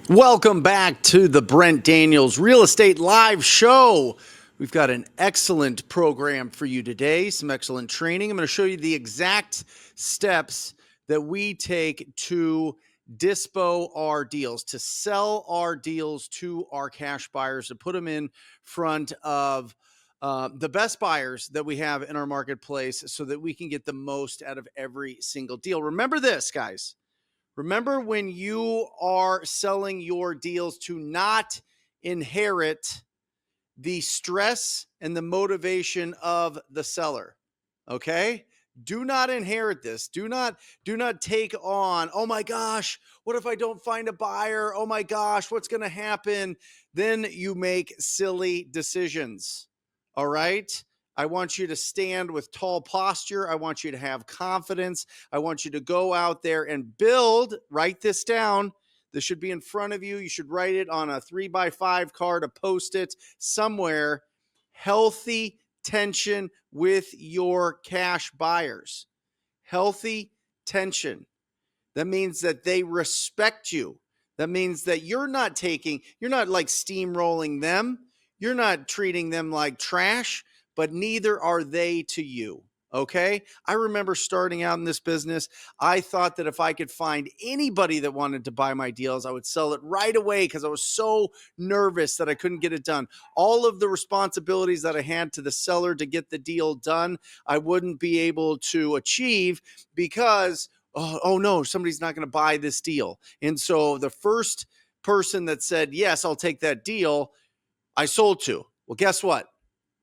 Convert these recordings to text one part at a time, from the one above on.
Welcome back to the Brent Daniels Real Estate Live Show. We've got an excellent program for you today, some excellent training. I'm going to show you the exact steps that we take to dispo our deals, to sell our deals to our cash buyers, to put them in front of the best buyers that we have in our marketplace so that we can get the most out of every single deal. Remember this, guys. Remember, when you are selling your deals, to not inherit the stress and the motivation of the seller. Okay? Do not inherit this. Do not take on, oh my gosh, what if I don't find a buyer? Oh my gosh, what's going to happen? Then you make silly decisions. All right? I want you to stand with tall posture. I want you to have confidence. I want you to go out there and build. Write this down. This should be in front of you. You should write it on a 3x5 card, a Post-it somewhere. Healthy tension with your cash buyers. Healthy tension. That means that they respect you. That means that you're not like steamrolling them. You're not treating them like trash, but neither are they to you. Okay. I remember starting out in this business. I thought that if I could find anybody that wanted to buy my deals, I would sell it right away because I was so nervous that I couldn't get it done. All of the responsibilities that I had to the seller to get the deal done, I wouldn't be able to achieve because, oh no, somebody's not going to buy this deal. And so the first person that said, yes, I'll take that deal, I sold to. Well, guess what?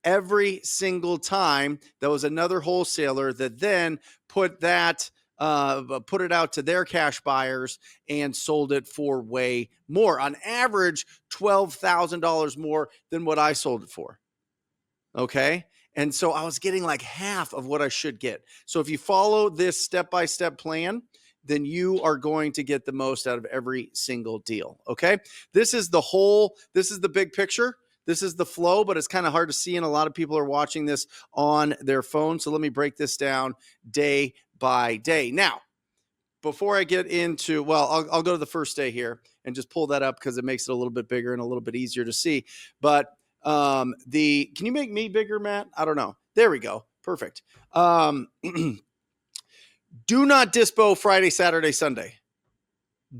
Every single time, there was another wholesaler that then put it out to their cash buyers and sold it for way more. On average, $12,000 more than what I sold it for. Okay. And so I was getting like half of what I should get. So if you follow this step-by-step plan, then you are going to get the most out of every single deal. Okay. This is the big picture. This is the flow, but it's kind of hard to see, and a lot of people are watching this on their phone. So let me break this down day by day. Now, before I get into, I'll go to the first day here and just pull that up because it makes it a little bit bigger and a little bit easier to see. But can you make me bigger, Matt? I don't know. There we go. Perfect. Do not dispo Friday, Saturday, Sunday.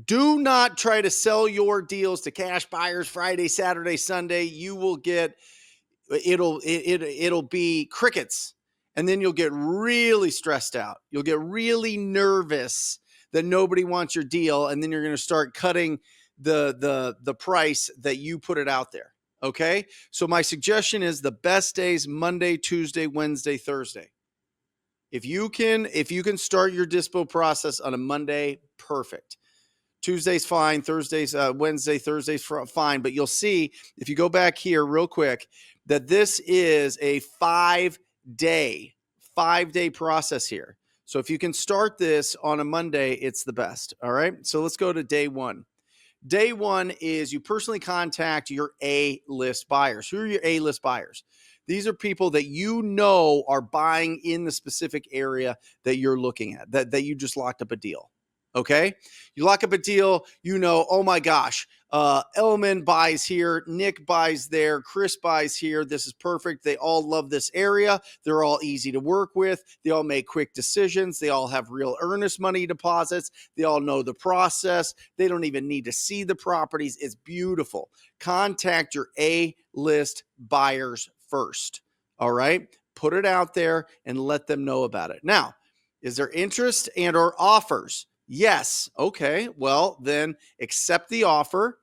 Do not try to sell your deals to cash buyers Friday, Saturday, Sunday. You will get, it'll be crickets. And then you'll get really stressed out. You'll get really nervous that nobody wants your deal. And then you're going to start cutting the price that you put it out there. Okay. So my suggestion is the best days, Monday, Tuesday, Wednesday, Thursday. If you can start your dispo process on a Monday, perfect. Tuesday's fine. Wednesday, Thursday's fine. But you'll see, if you go back here real quick, that this is a 5-day process here. So if you can start this on a Monday, it's the best. All right. So let's go to day one. Day one is you personally contact your A-list buyers. Who are your A-list buyers? These are people that you know are buying in the specific area that you're looking at, that you just locked up a deal. Okay. You lock up a deal, oh my gosh, Elman buys here, Nick buys there, Chris buys here. This is perfect. They all love this area. They're all easy to work with. They all make quick decisions. They all have real earnest money deposits. They all know the process. They don't even need to see the properties. It's beautiful. Contact your A-list buyers first. All right. Put it out there and let them know about it. Now, is there interest and or offers? Yes. Okay. Well, then accept the offer.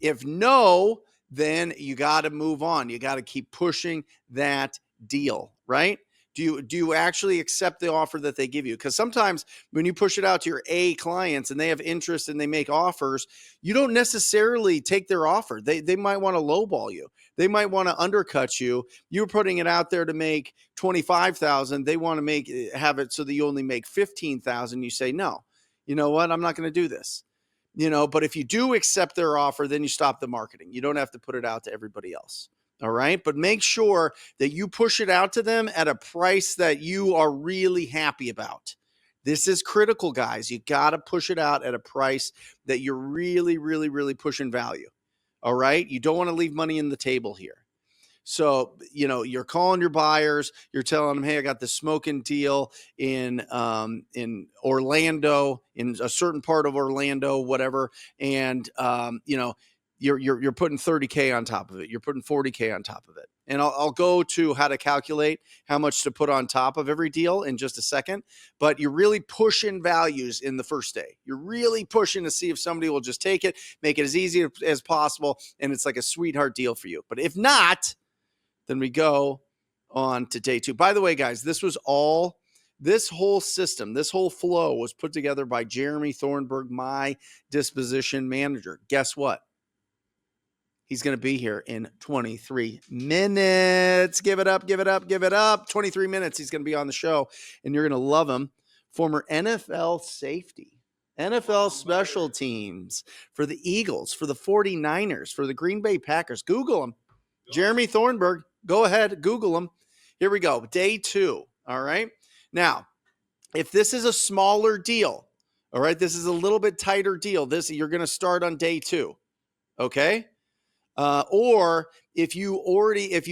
If no, then you got to move on. You got to keep pushing that deal, right? Do you actually accept the offer that they give you? Because sometimes when you push it out to your A clients and they have interest and they make offers, you don't necessarily take their offer. They might want to lowball you. They might want to undercut you. You're putting it out there to make $25,000. They want to have it so that you only make $15,000. You say, no, you know what? I'm not going to do this. But if you do accept their offer, then you stop the marketing. You don't have to put it out to everybody else. All right. But make sure that you push it out to them at a price that you are really happy about. This is critical, guys. You got to push it out at a price that you're really, really, really pushing value. All right. You don't want to leave money in the table here. So, you're calling your buyers, you're telling them, hey, I got this smoking deal in Orlando, in a certain part of Orlando, whatever. And, you're putting 30K on top of it. You're putting 40K on top of it. And I'll go to how to calculate how much to put on top of every deal in just a second. But you're really pushing values in the first day. You're really pushing to see if somebody will just take it, make it as easy as possible. And it's like a sweetheart deal for you. But if not, then we go on to day 2. By the way, guys, this whole system, this whole flow was put together by Jeremy Thornburg, my disposition manager. Guess what? He's going to be here in 23 minutes. Give it up, give it up, give it up. 23 minutes. He's going to be on the show, and you're going to love him. Former NFL safety, NFL special teams for the Eagles, for the 49ers, for the Green Bay Packers. Google him. Jeremy Thornburg. Go ahead, Google him. Here we go. Day 2. All right. Now, if this is a smaller deal, all right, this is a little bit tighter deal. You're going to start on day 2. Okay. Or if you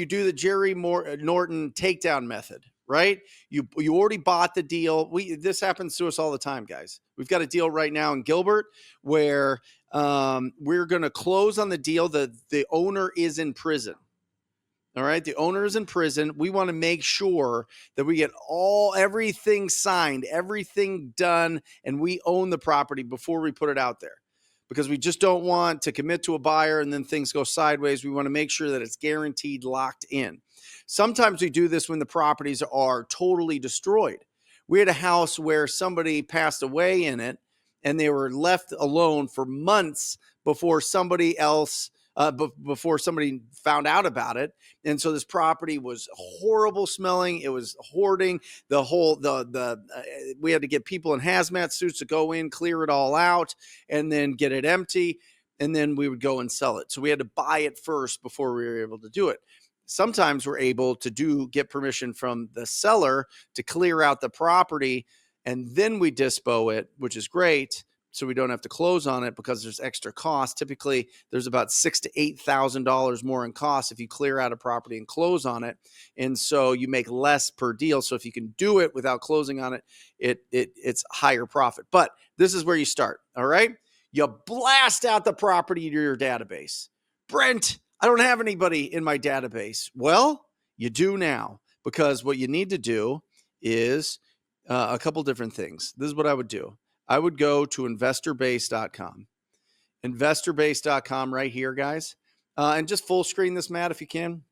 do the Jerry Norton takedown method, right? You already bought the deal. This happens to us all the time, guys. We've got a deal right now in Gilbert where we're going to close on the deal. The owner is in prison. All right. The owner is in prison. We want to make sure that we get everything signed, everything done, and we own the property before we put it out there, because we just don't want to commit to a buyer and then things go sideways. We want to make sure that it's guaranteed, locked in. Sometimes we do this when the properties are totally destroyed. We had a house where somebody passed away in it and they were left alone for months before somebody else before somebody found out about it. And so this property was horrible smelling. It was hoarding. We had to get people in hazmat suits to go in, clear it all out, and then get it empty. And then we would go and sell it. So we had to buy it first before we were able to do it. Sometimes we're able to get permission from the seller to clear out the property, and then we dispo it, which is great. So we don't have to close on it because there's extra cost. Typically, there's about $6,000 to $8,000 more in cost if you clear out a property and close on it. And so you make less per deal. So if you can do it without closing on it, it's higher profit. But this is where you start. All right. You blast out the property to your database. Brent, I don't have anybody in my database. Well, you do now, because what you need to do is a couple different things. This is what I would do. I would go to investorbase.com. Investorbase.com right here, guys. And just full screen this, Matt, if you can.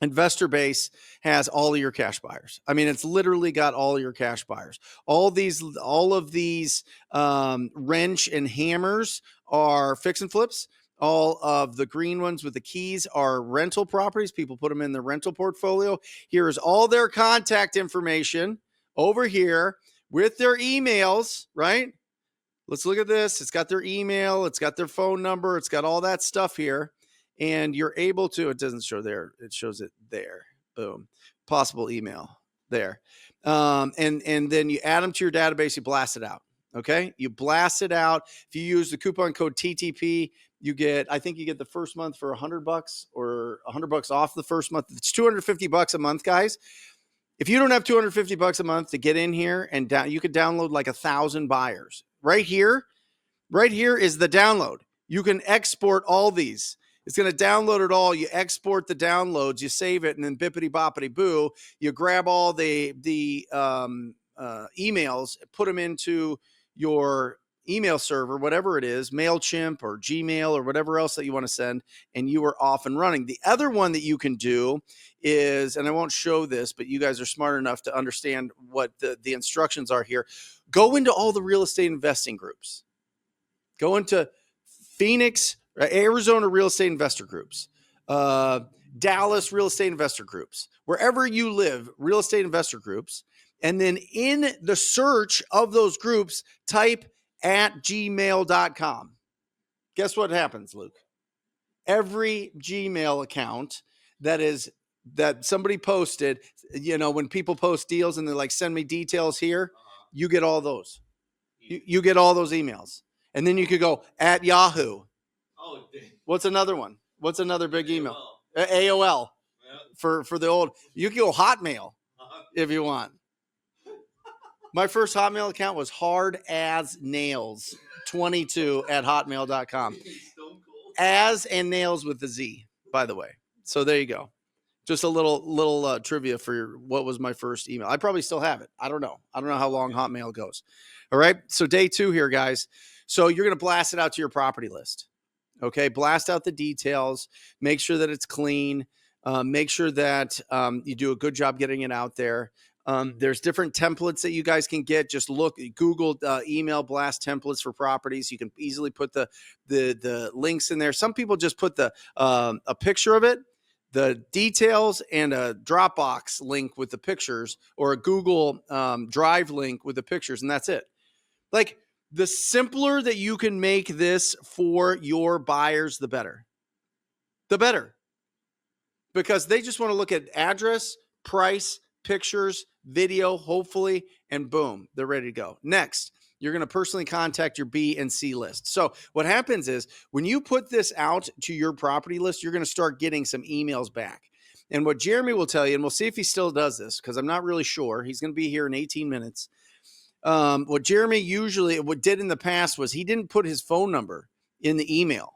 InvestorBase has all of your cash buyers. I mean, it's literally got all of your cash buyers. All of these wrench and hammers are fix and flips. All of the green ones with the keys are rental properties. People put them in their rental portfolio. Here is all their contact information over here with their emails, right? Let's look at this. It's got their email. It's got their phone number. It's got all that stuff here. And you're able to, it doesn't show there. It shows it there. Boom. Possible email there. And then you add them to your database. You blast it out. Okay. You blast it out. If you use the coupon code TTP, I think you get the first month for $100 or $100 off the first month. It's $250 a month, guys. If you don't have $250 a month to get in here and you could download like 1,000 buyers. Right here is the download. You can export all these. It's going to download it all. You export the downloads, you save it, and then bippity boppity boo, you grab all the emails, put them into your email server, whatever it is, MailChimp or Gmail or whatever else that you want to send, and you are off and running. The other one that you can do is, and I won't show this, but you guys are smart enough to understand what the instructions are here. Go into all the real estate investing groups. Go into Phoenix, Arizona real estate investor groups, Dallas real estate investor groups, wherever you live, real estate investor groups. And then in the search of those groups, type @gmail.com. Guess what happens, Luke? Every Gmail account that somebody posted, when people post deals and they're like, send me details here, you get all those. You get all those emails. And then you could go at Yahoo. Oh, what's another one? What's another big email? AOL. For the old, you can go Hotmail if you want. My first Hotmail account was hard as nails 22 at hotmail.com. As and nails with the Z, by the way. So there you go. Just a little trivia for what was my first email. I probably still have it. I don't know how long Hotmail goes. All right. So day 2 here, guys. So you're going to blast it out to your property list. Okay. Blast out the details. Make sure that it's clean. Make sure that you do a good job getting it out there. There's different templates that you guys can get. Just Google email blast templates for properties. You can easily put the links in there. Some people just put a picture of it, the details, and a Dropbox link with the pictures, or a Google Drive link with the pictures, and that's it. Like, the simpler that you can make this for your buyers, the better. The better. Because they just want to look at address, price, pictures, video, hopefully, and boom, they're ready to go. Next, you're going to personally contact your B and C list. So what happens is when you put this out to your property list, you're going to start getting some emails back. And what Jeremy will tell you, and we'll see if he still does this, because I'm not really sure. He's going to be here in 18 minutes. What Jeremy did in the past was he didn't put his phone number in the email.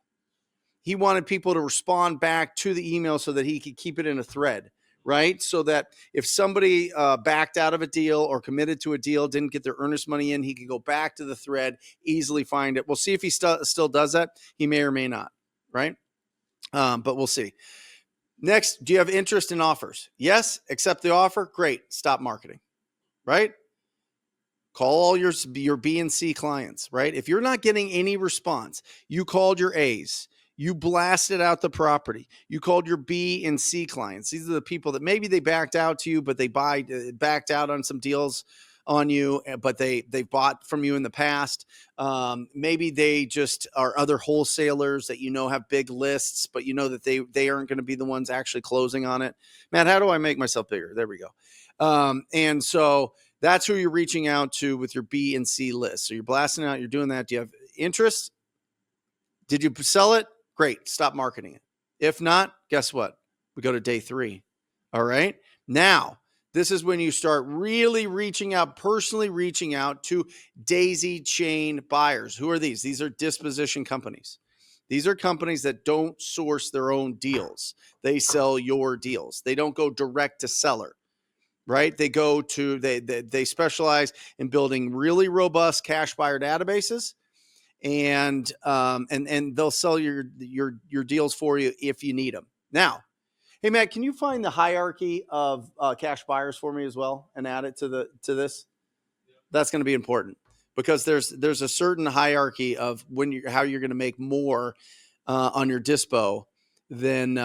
He wanted people to respond back to the email so that he could keep it in a thread, right? So that if somebody backed out of a deal or committed to a deal, didn't get their earnest money in, he could go back to the thread, easily find it. We'll see if he still does that. He may or may not, right? But we'll see. Next, do you have interest in offers? Yes. Accept the offer. Great. Stop marketing, right? Call all your B and C clients, right? If you're not getting any response, you called your A's, you blasted out the property, you called your B and C clients. These are the people that maybe they backed out to you, but they backed out on some deals on you, but they bought from you in the past. Maybe they just are other wholesalers that have big lists, but that they aren't going to be the ones actually closing on it. Matt, how do I make myself bigger? There we go. And so that's who you're reaching out to with your B and C list. So you're blasting out, you're doing that. Do you have interest? Did you sell it? Great. Stop marketing it. If not, guess what? We go to day 3. All right. Now, this is when you start really personally reaching out to daisy chain buyers. Who are these? These are disposition companies. These are companies that don't source their own deals. They sell your deals. They don't go direct to seller. Right? They specialize in building really robust cash buyer databases, and they'll sell your deals for you if you need them. Now, hey Matt, can you find the hierarchy of cash buyers for me as well and add it to this? That's going to be important because there's a certain hierarchy of how you're going to make more on your dispo than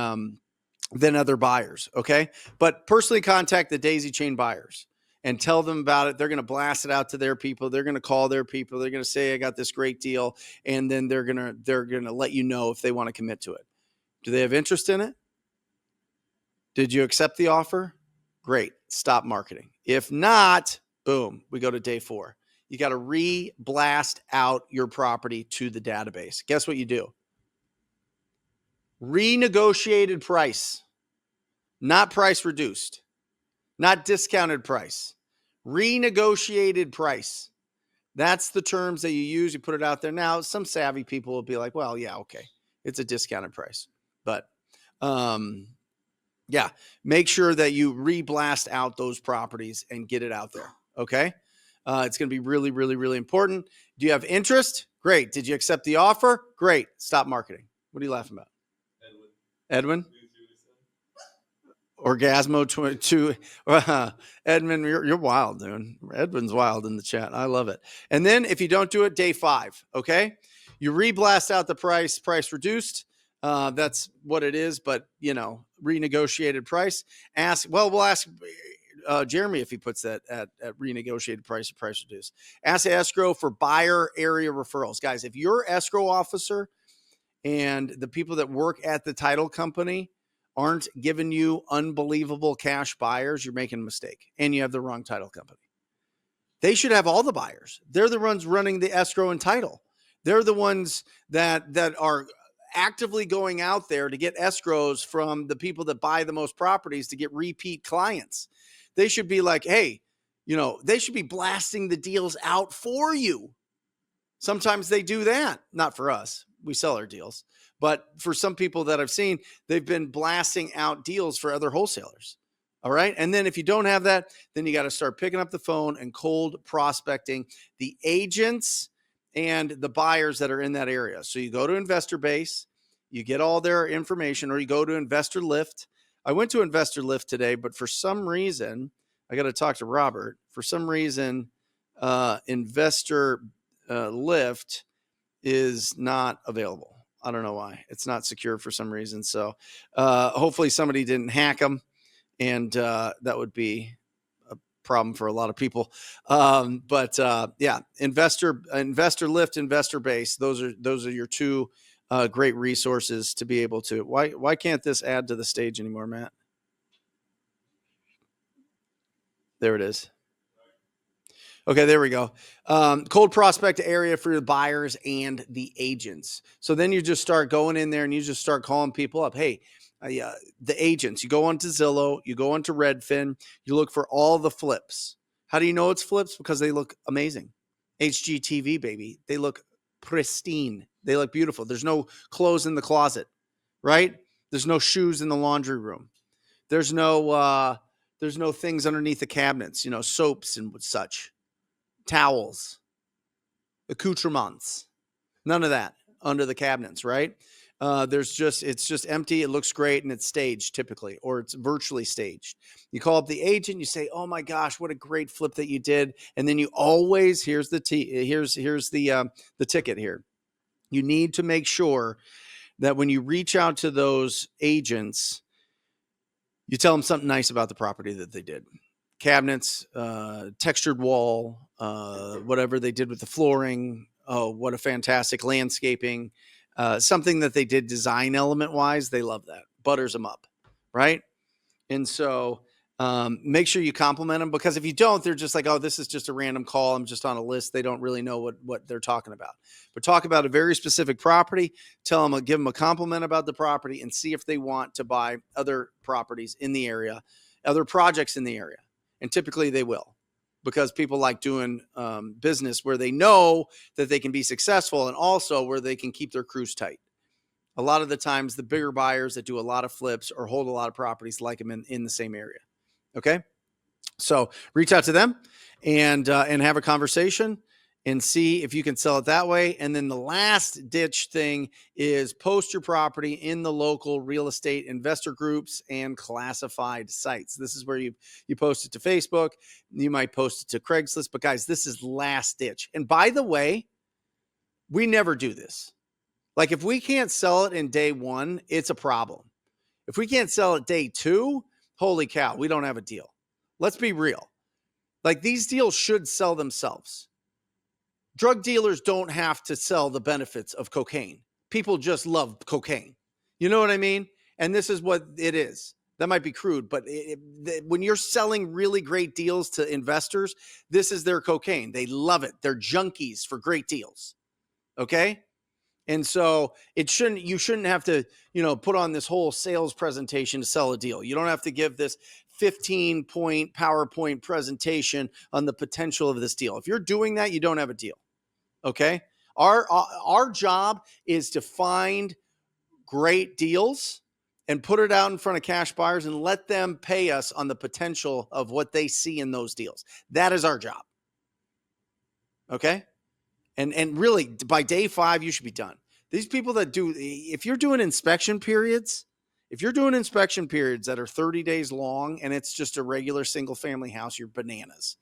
other buyers. Okay. But personally contact the daisy chain buyers and tell them about it. They're going to blast it out to their people. They're going to call their people. They're going to say, I got this great deal. And then they're going to let you know if they want to commit to it. Do they have interest in it? Did you accept the offer? Great. Stop marketing. If not, boom, we go to day 4. You got to re-blast out your property to the database. Guess what you do? Renegotiated price, not price reduced, not discounted price, renegotiated price. That's the terms that you use. You put it out there. Now, some savvy people will be like, well, yeah, okay, it's a discounted price. But yeah, make sure that you re-blast out those properties and get it out there. Okay. It's going to be really, really, really important. Do you have interest? Great. Did you accept the offer? Great. Stop marketing. What are you laughing about? Edwin? Orgasmo 22. Edmund, you're wild, dude. Edwin's wild in the chat. I love it. And then if you don't do it, day 5, okay? You re-blast out the price reduced. That's what it is, but, renegotiated price. We'll ask Jeremy if he puts that at renegotiated price or price reduced. Ask escrow for buyer area referrals. Guys, if your escrow officer and the people that work at the title company aren't giving you unbelievable cash buyers, you're making a mistake, and you have the wrong title company. They should have all the buyers. They're the ones running the escrow and title. They're the ones that are actively going out there to get escrows from the people that buy the most properties to get repeat clients. They should be like, hey, they should be blasting the deals out for you. Sometimes they do that. Not for us. We sell our deals. But for some people that I've seen, they've been blasting out deals for other wholesalers. All right. And then if you don't have that, then you got to start picking up the phone and cold prospecting the agents and the buyers that are in that area. So you go to Investor Base, you get all their information, or you go to Investor Lift. I went to Investor Lift today, but for some reason, I got to talk to Robert. For some reason, Investor Lift is not available. I don't know why. It's not secure for some reason. So hopefully somebody didn't hack them. And that would be a problem for a lot of people. But Investor Lift, Investor Base. Those are your two great resources to be able to. Why can't this add to the stage anymore, Matt? There it is. Okay, there we go. Cold prospect area for the buyers and the agents. So then you just start going in there and you just start calling people up. Hey, the agents, you go onto Zillow, you go onto Redfin, you look for all the flips. How do you know it's flips? Because they look amazing. HGTV, baby. They look pristine. They look beautiful. There's no clothes in the closet, right? There's no shoes in the laundry room. There's no things underneath the cabinets, soaps and such. Towels, accoutrements, none of that under the cabinets, right? It's just empty. It looks great. And it's staged typically, or it's virtually staged. You call up the agent, you say, oh my gosh, what a great flip that you did. And then you always, here's the ticket here. You need to make sure that when you reach out to those agents, you tell them something nice about the property that they did. Cabinets, textured wall, whatever they did with the flooring. Oh, what a fantastic landscaping. Something that they did design element wise. They love that. Butters them up. Right. And so make sure you compliment them, because if you don't, they're just like, oh, this is just a random call. I'm just on a list. They don't really know what they're talking about. But talk about a very specific property. Tell them, give them a compliment about the property, and see if they want to buy other properties in the area, other projects in the area. And typically they will, because people like doing business where they know that they can be successful, and also where they can keep their crews tight. A lot of the times, the bigger buyers that do a lot of flips or hold a lot of properties like them in the same area. Okay. So reach out to them and have a conversation and see if you can sell it that way. And then the last ditch thing is post your property in the local real estate investor groups and classified sites. This is where you post it to Facebook. You might post it to Craigslist, but guys, this is last ditch. And by the way, we never do this. Like, if we can't sell it in day one, it's a problem. If we can't sell it day two, holy cow, we don't have a deal. Let's be real. Like, these deals should sell themselves. Drug dealers don't have to sell the benefits of cocaine. People just love cocaine. You know what I mean? And this is what it is. That might be crude, but when you're selling really great deals to investors, this is their cocaine. They love it. They're junkies for great deals. Okay? And so you shouldn't have to, put on this whole sales presentation to sell a deal. You don't have to give this 15-point PowerPoint presentation on the potential of this deal. If you're doing that, you don't have a deal. Okay. Our job is to find great deals and put it out in front of cash buyers and let them pay us on the potential of what they see in those deals. That is our job. Okay. And really, by day 5, you should be done. These people that if you're doing inspection periods that are 30 days long and it's just a regular single family house, you're bananas.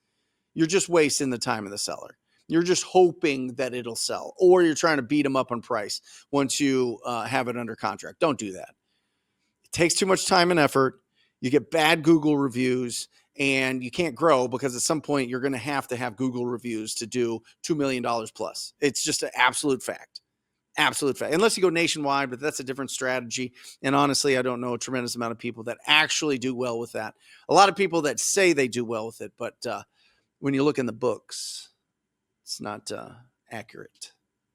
You're just wasting the time of the seller. You're just hoping that it'll sell, or you're trying to beat them up on price once you have it under contract. Don't do that. It takes too much time and effort. You get bad Google reviews, and you can't grow, because at some point you're going to have Google reviews to do $2 million plus. It's just an absolute fact. Absolute fact. Unless you go nationwide, but that's a different strategy. And honestly, I don't know a tremendous amount of people that actually do well with that. A lot of people that say they do well with it, but when you look in the books, it's not accurate.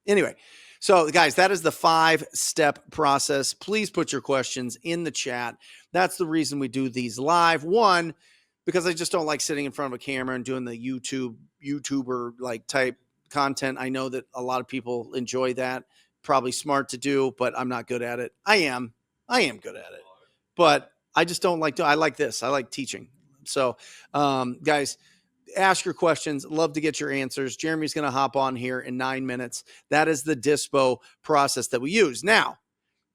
Anyway, so guys, that is the 5-step process. Please put your questions in the chat. That's the reason we do these live. One, because I just don't like sitting in front of a camera and doing the YouTuber like type content. I know that a lot of people enjoy that. Probably smart to do, but I'm not good at it. I am good at it, but I just don't like to. I like this. I like teaching. So, guys, ask your questions. Love to get your answers. Jeremy's going to hop on here in 9 minutes. That is the dispo process that we use. Now,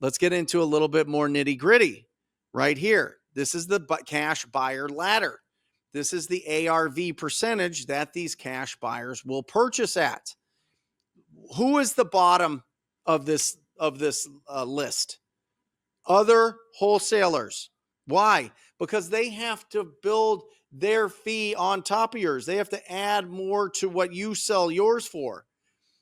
let's get into a little bit more nitty gritty right here. This is the cash buyer ladder. This is the ARV percentage that these cash buyers will purchase at. Who is the bottom of this list? Other wholesalers. Why? Because they have to build their fee on top of yours. They have to add more to what you sell yours for.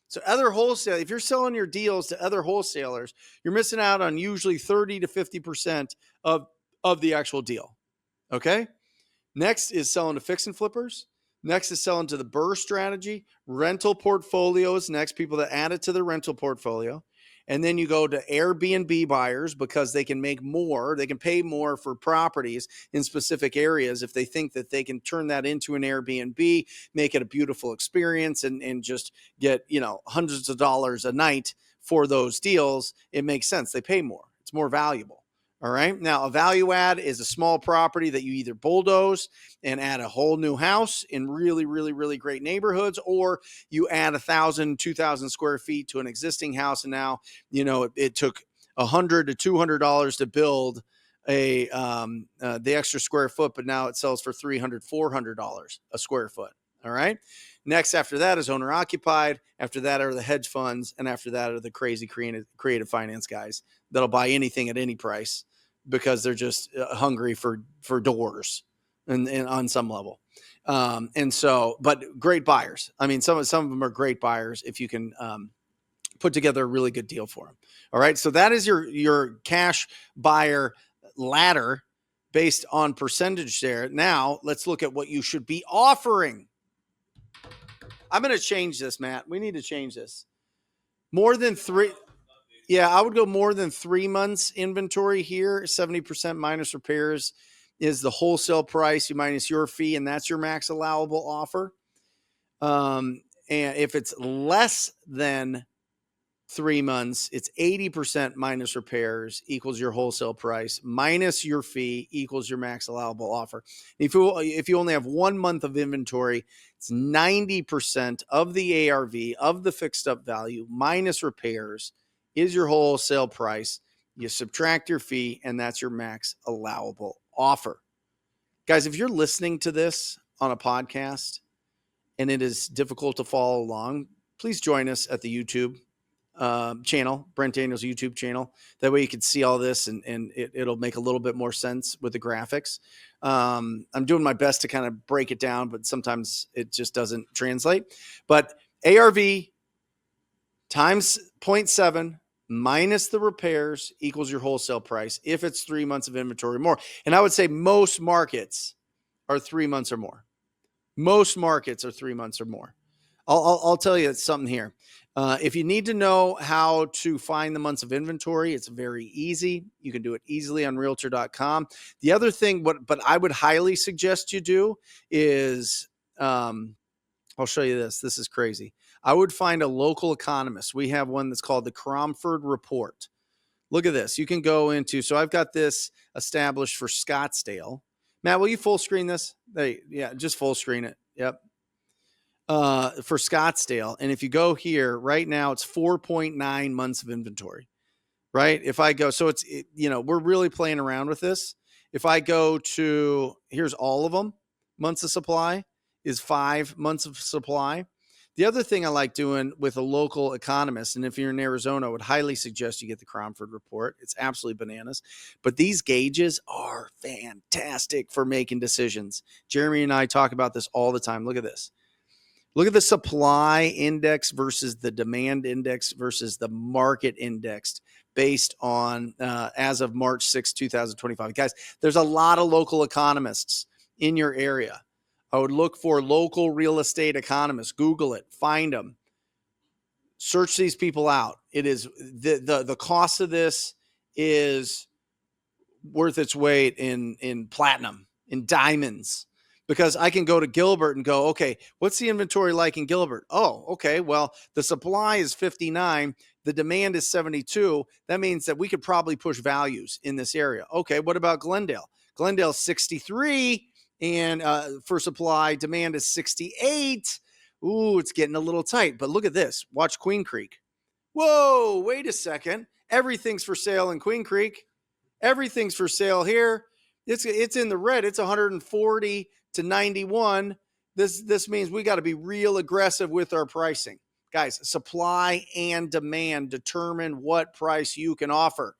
So other wholesalers, if you're selling your deals to other wholesalers, you're missing out on usually 30 to 50% of the actual deal. Okay? Next is selling to fix and flippers. Next is selling to the BRRRR strategy. Rental portfolios next, people that add it to their rental portfolio. And then you go to Airbnb buyers because they can make more. They can pay more for properties in specific areas if they think that they can turn that into an Airbnb, make it a beautiful experience, and just get, hundreds of dollars a night for those deals. It makes sense. They pay more. It's more valuable. All right. Now, a value add is a small property that you either bulldoze and add a whole new house in really, really, really great neighborhoods, or you add 1,000, 2,000 square feet to an existing house. And now, it took $100 to $200 to build the extra square foot, but now it sells for $300, $400 a square foot. All right. Next, after that is owner occupied. After that are the hedge funds. And after that are the crazy creative finance guys that'll buy anything at any price because they're just hungry for doors and on some level. But great buyers. I mean, some of them are great buyers if you can put together a really good deal for them. All right. So that is your cash buyer ladder based on percentage there. Now let's look at what you should be offering. I'm going to change this, Matt. We need to change this. More than 3. Yeah, I would go more than 3 months inventory here. 70% minus repairs is the wholesale price. You minus your fee, and that's your max allowable offer. And if it's less than 3 months, it's 80% minus repairs equals your wholesale price minus your fee equals your max allowable offer. If you only have 1 month of inventory, it's 90% of the ARV of the fixed up value minus repairs is your wholesale price. You subtract your fee, and that's your max allowable offer. Guys, if you're listening to this on a podcast and it is difficult to follow along, please join us at the YouTube channel, Brent Daniels YouTube channel. That way you can see all this and it'll make a little bit more sense with the graphics. I'm doing my best to kind of break it down, but sometimes it just doesn't translate. But ARV times 0.7 minus the repairs equals your wholesale price if it's 3 months of inventory or more. And I would say most markets are 3 months or more. Most markets are 3 months or more. I'll tell you something here. If you need to know how to find the months of inventory, it's very easy. You can do it easily on realtor.com. The other thing, but I would highly suggest you do is, I'll show you this. This is crazy. I would find a local economist. We have one that's called the Cromford Report. Look at this. You can go into, so I've got this established for Scottsdale. Matt, will you full screen this? Yeah, just full screen it. Yep. For Scottsdale. And if you go here right now, it's 4.9 months of inventory, right? If I go, so we're really playing around with this. If I go to, here's all of them, months of supply is 5 months of supply. The other thing I like doing with a local economist, and if you're in Arizona, I would highly suggest you get the Cromford Report. It's absolutely bananas. But these gauges are fantastic for making decisions. Jeremy and I talk about this all the time. Look at this. Look at the supply index versus the demand index versus the market index based on as of March 6, 2025. Guys, there's a lot of local economists in your area. I would look for local real estate economists. Google it, find them, search these people out. It is the cost of this is worth its weight in platinum, in diamonds, because I can go to Gilbert and go, okay, what's the inventory like in Gilbert? Oh, okay, well, the supply is 59, the demand is 72. That means that we could probably push values in this area. Okay, what about Glendale? Glendale's 63, and for supply, demand is 68. Ooh, it's getting a little tight. But look at this. Watch Queen Creek. Whoa, wait a second. Everything's for sale in Queen Creek. Everything's for sale here. It's in the red. It's 140 to 91. This means we got to be real aggressive with our pricing. Guys, supply and demand determine what price you can offer.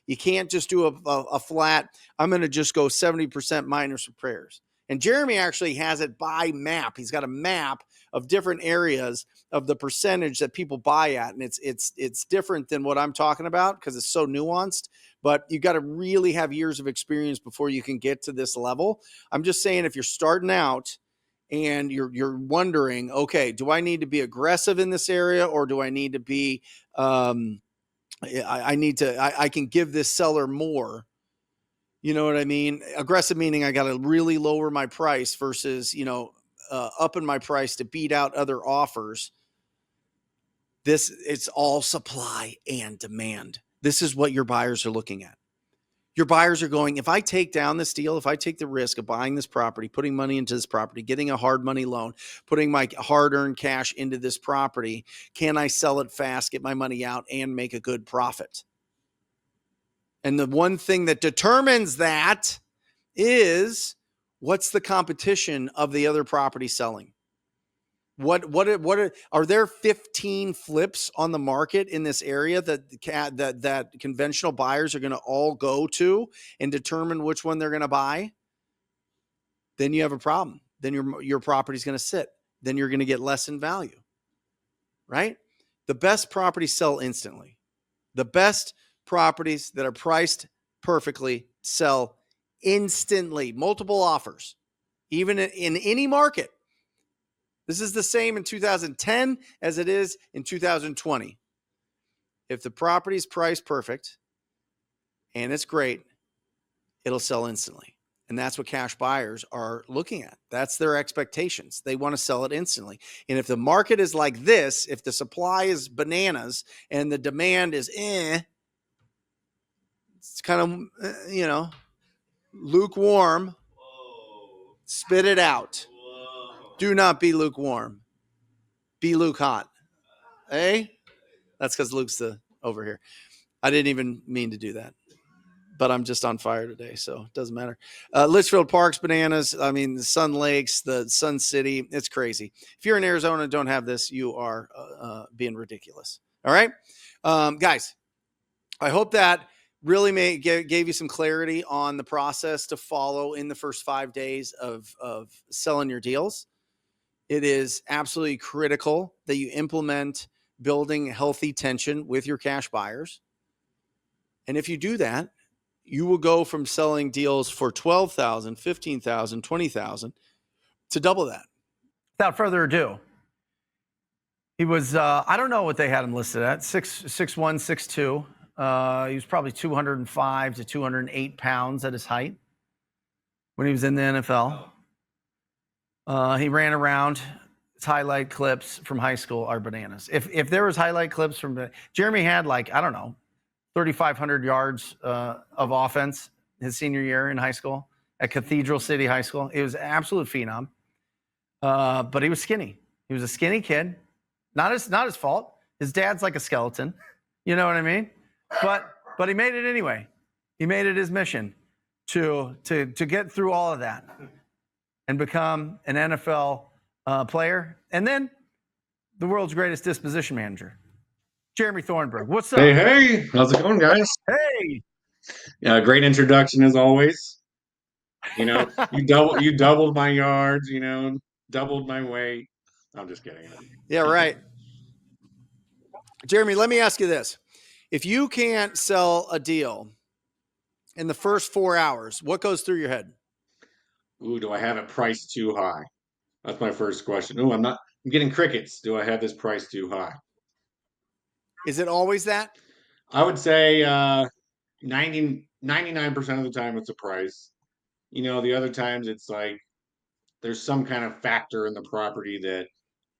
You can't just do a flat, I'm going to just go 70% minus repairs. And Jeremy actually has it by map. He's got a map of different areas of the percentage that people buy at. And it's different than what I'm talking about because it's so nuanced. But you got to really have years of experience before you can get to this level. I'm just saying, if you're starting out and you're wondering, okay, do I need to be aggressive in this area, or do I need to be I can give this seller more. You know what I mean? Aggressive meaning I got to really lower my price versus, upping my price to beat out other offers. It's all supply and demand. This is what your buyers are looking at. Your buyers are going, if I take down this deal, if I take the risk of buying this property, putting money into this property, getting a hard money loan, putting my hard-earned cash into this property, can I sell it fast, get my money out, and make a good profit? And the one thing that determines that is, what's the competition of the other property selling? What are there 15 flips on the market in this area that conventional buyers are going to all go to and determine which one they're going to buy? Then you have a problem. Then your property's going to sit. Then you're going to get less in value, right? The best properties sell instantly. The best properties that are priced perfectly sell instantly. Multiple offers, even in any market. This is the same in 2010 as it is in 2020. If the property is priced perfect and it's great, it'll sell instantly. And that's what cash buyers are looking at. That's their expectations. They want to sell it instantly. And if the market is like this, if the supply is bananas and the demand is it's kind of, lukewarm, spit it out. Do not be lukewarm. Be Luke hot. That's because Luke's over here. I didn't even mean to do that, but I'm just on fire today, so it doesn't matter. Litchfield Park's bananas. I mean, the Sun Lakes, the Sun City. It's crazy. If you're in Arizona and don't have this, you are being ridiculous. All right, guys, I hope that really gave you some clarity on the process to follow in the first 5 days of selling your deals. It is absolutely critical that you implement building healthy tension with your cash buyers. And if you do that, you will go from selling deals for $12,000, $15,000, $20,000 to double that. Without further ado, he was, I don't know what they had him listed at, 6'1", 6'2". He was probably 205 to 208 pounds at his height when he was in the NFL. He ran around. His highlight clips from high school are bananas. If there was highlight clips from Jeremy had 3,500 yards of offense his senior year in high school at Cathedral City High School. It was an absolute phenom. But he was skinny. He was a skinny kid. Not his fault. His dad's like a skeleton. You know what I mean? But he made it anyway. He made it his mission to get through all of that and become an NFL player, and then the world's greatest disposition manager, Jeremy Thornburg. What's up? Hey, how's it going, guys? Hey. Yeah, great introduction as always. You doubled my yards, doubled my weight. I'm just kidding. Yeah, right. Jeremy, let me ask you this. If you can't sell a deal in the first 4 hours, what goes through your head? Ooh, do I have it priced too high? That's my first question. Ooh, I'm getting crickets. Do I have this price too high? Is it always that? I would say 99% of the time it's a price. The other times it's like there's some kind of factor in the property that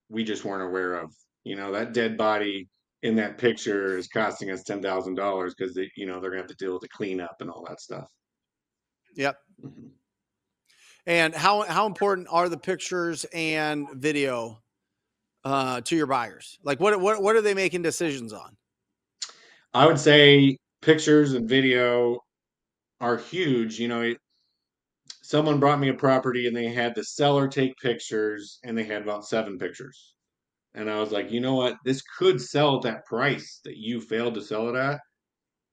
we just weren't aware of. That dead body in that picture is costing us $10,000 because they're gonna have to deal with the cleanup and all that stuff. Yep. Mhm. And how important are the pictures and video to your buyers? Like what are they making decisions on? I would say pictures and video are huge. Someone brought me a property and they had the seller take pictures and they had about 7 pictures. And I was like, you know what? This could sell at that price that you failed to sell it at,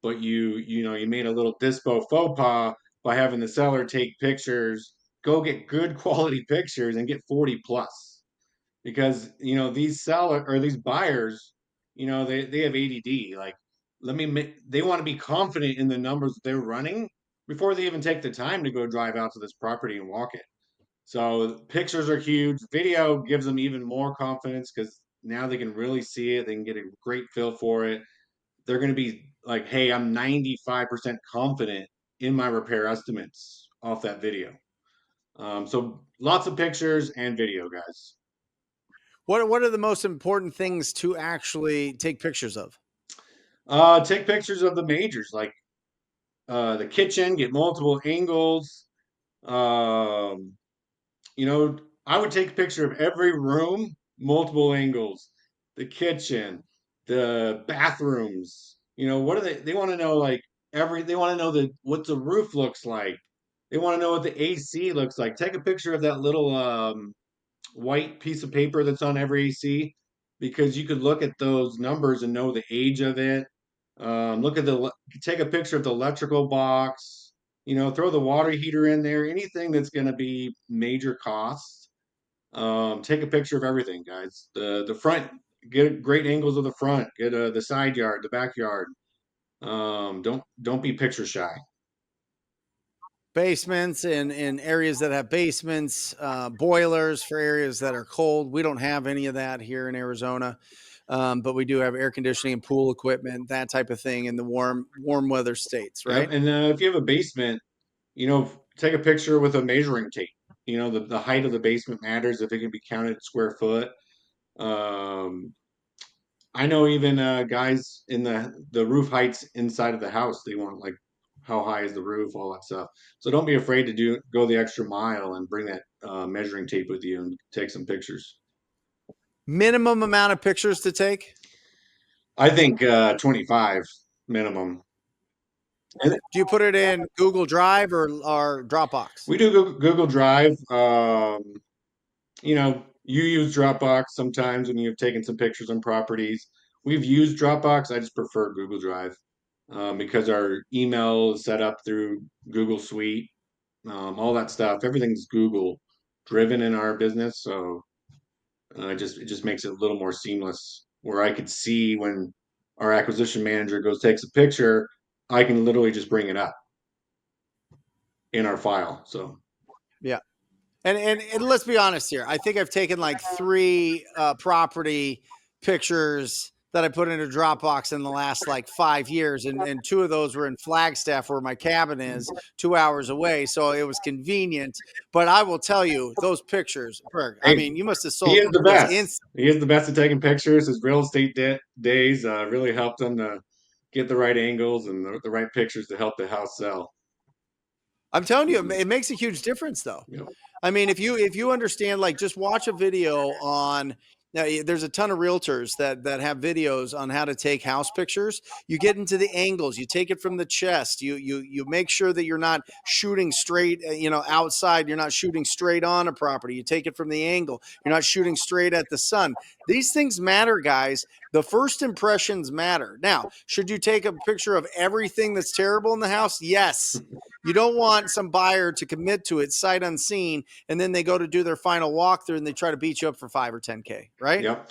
but you made a little dispo faux pas by having the seller take pictures. Go get good quality pictures and get 40 plus because these seller or these buyers, they have ADD. Like, they want to be confident in the numbers they're running before they even take the time to go drive out to this property and walk it. So pictures are huge. Video gives them even more confidence because now they can really see it. They can get a great feel for it. They're going to be like, hey, I'm 95% confident in my repair estimates off that video. So lots of pictures and video, guys. What are the most important things to actually take pictures of? Take pictures of the majors, like the kitchen, get multiple angles. Um, you know, I would take a picture of every room, multiple angles, the kitchen, the bathrooms. What do they want to know like they want to know what the roof looks like. They want to know what the AC looks like. Take a picture of that little white piece of paper that's on every AC because you could look at those numbers and know the age of it. Look at take a picture of the electrical box. Throw the water heater in there. Anything that's going to be major costs. Take a picture of everything, guys. The front, get great angles of the front. Get the side yard, the backyard. Don't be picture shy. Basements in areas that have basements, boilers for areas that are cold. We don't have any of that here in Arizona, but we do have air conditioning and pool equipment, that type of thing in the warm weather states, Yep. right? And if you have a basement, take a picture with a measuring tape. The height of the basement matters if it can be counted square foot. Um, I know even guys in the roof heights inside of the house, they want like how high is the roof, all that stuff. So don't be afraid to go the extra mile and bring that measuring tape with you and take some pictures. Minimum amount of pictures to take. I think 25 minimum. And Do you put it in Google Drive or Dropbox? we do Google Drive. You use Dropbox sometimes when you've taken some pictures on properties. We've used Dropbox. I just prefer Google Drive because our email is set up through Google Suite, all that stuff. Everything's Google driven in our business, so it just makes it a little more seamless. Where I could see when our acquisition manager goes takes a picture, I can literally just bring it up in our file. So Yeah. And let's be honest here. I think I've taken like three property pictures that I put into Dropbox in the last like 5 years, and two of those were in Flagstaff, where my cabin is, 2 hours away. So it was convenient. But I will tell you, those pictures, Berg, I hey, mean, you must have he sold is the deals best. instant. He is the best at taking pictures. His real estate days really helped him to get the right angles and the right pictures to help the house sell. I'm telling you, Mhm. it makes a huge difference, though. Yep. I mean, if you understand, like, just watch a video on. Now, there's a ton of realtors that have videos on how to take house pictures. You get into the angles. You take it from the chest. You make sure that you're not shooting straight, outside. You're not shooting straight on a property. You take it from the angle. You're not shooting straight at the sun. These things matter, guys. The first impressions matter. Now, should you take a picture of everything that's terrible in the house? Yes. You don't want some buyer to commit to it sight unseen, and then they go to do their final walkthrough and they try to beat you up for 5 or 10K, right? Yep.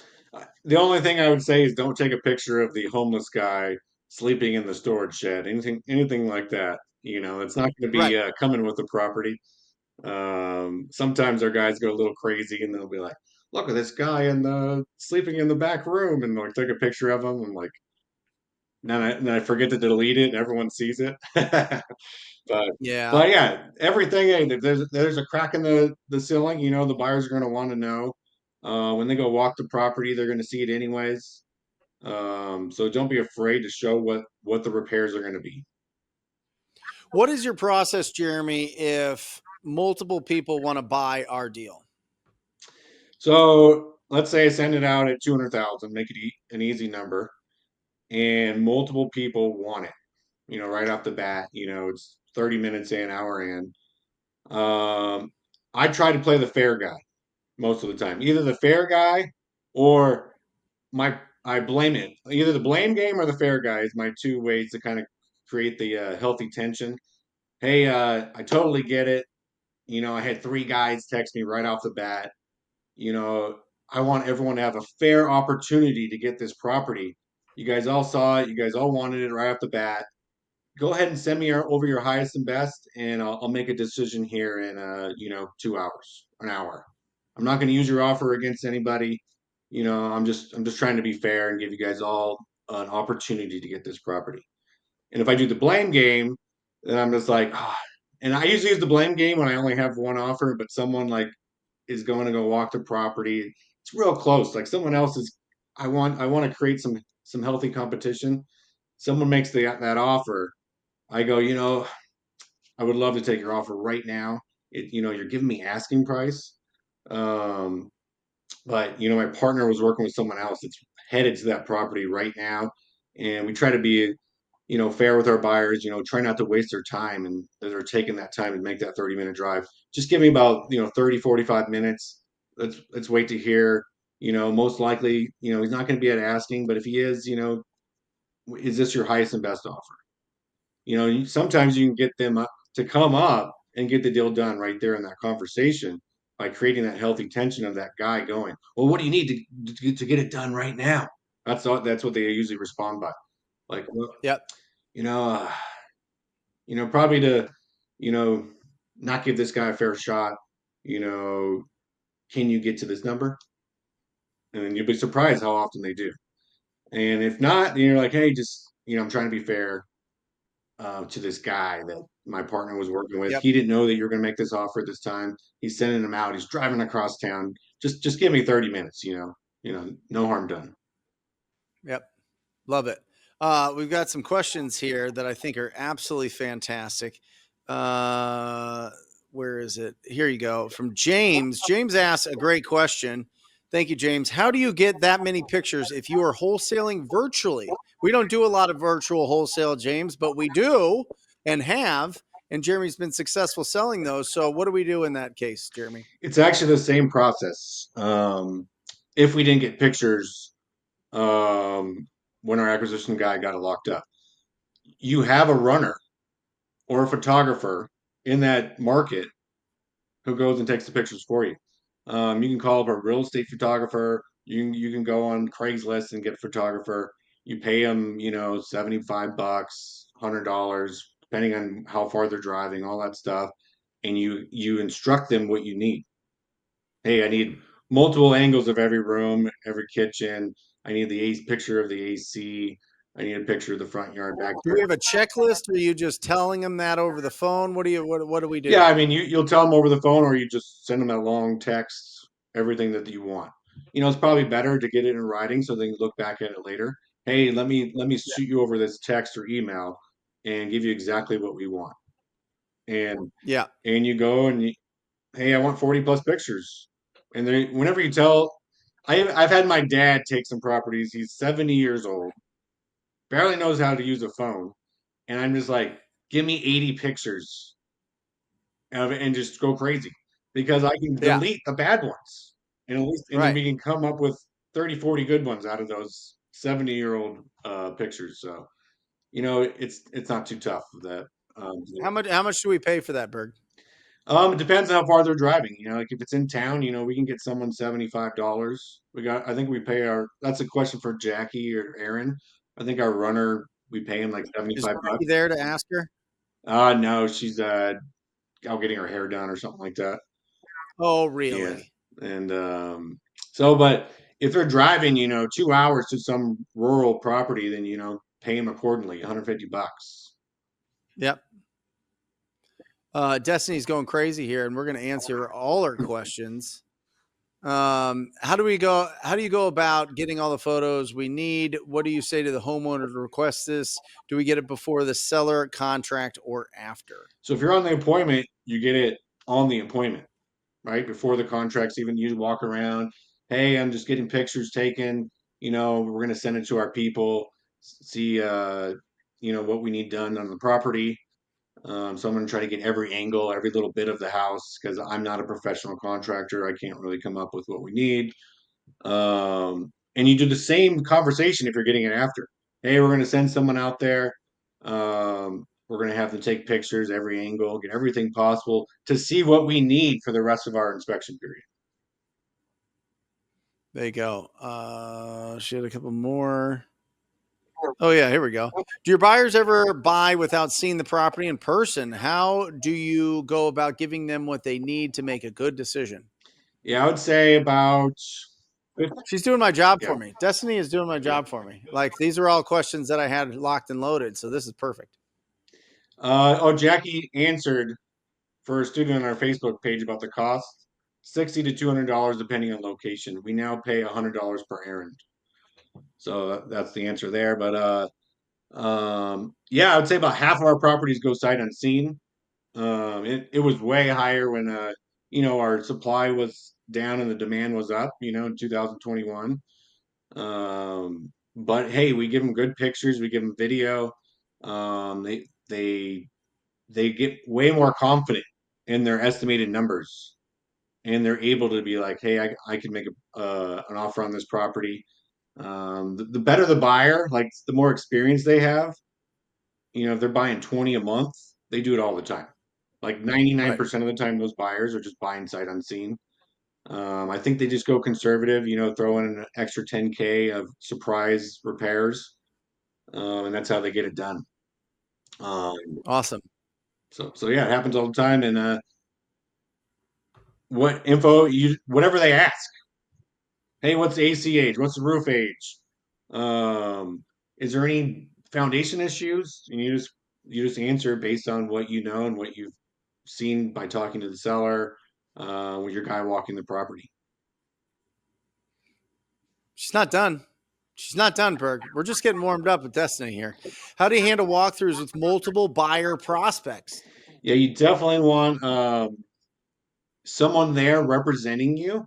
The only thing I would say is don't take a picture of the homeless guy sleeping in the storage shed. Anything like that. It's not going to be Right. coming with the property. Sometimes our guys go a little crazy and they'll be like, "Look at this guy in the sleeping in the back room," and like take a picture of him. And like, then I forget to delete it, and everyone sees it. But Yeah. but yeah, everything. Hey, if there's a crack in the ceiling. The buyers are going to want to know. When they go walk the property, they're going to see it anyways. So don't be afraid to show what the repairs are going to be. What is your process, Jeremy, if multiple people want to buy our deal? So let's say I send it out at 200,000, make it an easy number, and multiple people want it. Right off the bat. It's 30 minutes in, hour in. Um, I try to play the fair guy most of the time. Either the fair guy or I blame it. Either the blame game or the fair guy is my two ways to kind of create the healthy tension. Hey, I totally get it. I had three guys text me right off the bat. You know, I want everyone to have a fair opportunity to get this property. You guys all saw it. You guys all wanted it right off the bat. Go ahead and send me over your highest and best, and I'll make a decision here in 2 hours, an hour. I'm not going to use your offer against anybody. I'm just trying to be fair and give you guys all an opportunity to get this property. And if I do the blame game, then I'm just like, ah. And I usually use the blame game when I only have one offer, but someone like is going to go walk the property. It's real close. Like someone else is. I want to create some healthy competition. Someone makes that offer. I go, I would love to take your offer right now. You're giving me asking price. Um, but my partner was working with someone else that's headed to that property right now, and we try to be, fair with our buyers. Try not to waste their time, and they're taking that time to make that 30-minute drive. Just give me about 30, 45 minutes. Let's wait to hear. Most likely, he's not going to be at asking, but if he is, is this your highest and best offer? Sometimes you can get them to come up and get the deal done right there in that conversation by creating that healthy tension of that guy going, well, what do you need to get it done right now? That's what they usually respond by. Like, well, Yep. you know, uh, probably to, you know, not give this guy a fair shot. You know, can you get to this number? And then you'll be surprised how often they do. And if not, then you're like, hey, just, I'm trying to be fair to this guy that my partner was working with. Yep. He didn't know that you were going to make this offer at this time. He's sending him out. He's driving across town. Just give me 30 minutes. No harm done. Yep. Love it. We've got some questions here that I think are absolutely fantastic. Uh, where is it? Here you go. From James. James asks a great question. Thank you, James. How do you get that many pictures if you are wholesaling virtually? We don't do a lot of virtual wholesale, James, but we do and have. And Jeremy's been successful selling those. So, what do we do in that case, Jeremy? It's actually the same process. If we didn't get pictures when our acquisition guy got it locked up, you have a runner or a photographer in that market who goes and takes the pictures for you. You can call up a real estate photographer. You can go on Craigslist and get a photographer. You pay them, $75, $100, depending on how far they're driving, all that stuff, and you instruct them what you need. Hey, I need multiple angles of every room, every kitchen. I need the picture of the AC. I need a picture of the front yard, Do we backyard. have a checklist? Or are you just telling them that over the phone? What do we Yeah, do? I mean, you'll tell them over the phone, or you just send them that long text, everything that you want. It's probably better to get it in writing so they can look back at it later. Hey, let me Yeah. shoot you over this text or email and give you exactly what we want. And Yeah. and you go and hey, I want 40 plus pictures. And then whenever you tell, I've had my dad take some properties. He's 70 years old, barely knows how to use a phone, and I'm just like, give me 80 pictures of it and just go crazy because I can Yeah. delete the bad ones and at least and then Right. we can come up with 30, 40 good ones out of those 70-year-old pictures. So it's not too tough with that. How much do we pay for that, Berg? It depends on how far they're driving. Like if it's in town, we can get someone $75. I think we pay that's a question for Jackie or Aaron. I think our runner, we pay him like Is 75 Jackie bucks. there to ask her? No, she's out getting her hair done or something like that. Oh, Yeah. really? And but if they're driving, 2 hours to some rural property, then pay them accordingly, 150 bucks. Yep. Destiny's going crazy here, and we're going to answer all her questions. How do you go about getting all the photos we need? What do you say to the homeowner to request this? Do we get it before the seller contract or after? So if you're on the appointment, you get it on the appointment, right? Before the contracts even you walk around. Hey, I'm just getting pictures taken. We're gonna send it to our people, see what we need done on the property. So I'm gonna try to get every angle, every little bit of the house because I'm not a professional contractor. I can't really come up with what we need. And you do the same conversation if you're getting it after. Hey, we're going to send someone out there. We're going to have them take pictures, every angle, get everything possible to see what we need for the rest of our inspection period. There you go. She had a couple more. Oh yeah, here we go. Do your buyers ever buy without seeing the property in person? How do you go about giving them what they need to make a good decision? Yeah, I would say about, She's doing my job yeah, for me. Destiny is doing my yeah. job for me. Like these are all questions that I had locked and loaded, so this is perfect. Jackie answered for a student on our Facebook page about the cost, $60 to $200 depending on location. We now pay $100 per errand. So that's the answer there. But yeah, I would say about half of our properties go sight unseen. It was way higher when our supply was down and the demand was up, in 2021. But hey, we give them good pictures, we give them video. They get way more confident in their estimated numbers, and they're able to be like, hey, I can make an offer on this property. The better the buyer, like the more experience they have, if they're buying 20 a month, they do it all the time. Like Right. 99% of the time, those buyers are just buying sight unseen. I think they just go conservative, throw in an extra 10K of surprise repairs, and that's how they get it done. Um, Awesome. so yeah, it happens all the time. And what info whatever they ask. Hey, what's the AC age? What's the roof age? Is there any foundation issues? And you just answer based on what you know and what you've seen by talking to the seller, with your guy walking the property. She's not done. She's not done, Berg. We're just getting warmed up with Destiny here. How do you handle walkthroughs with multiple buyer prospects? Yeah, you definitely want someone there representing you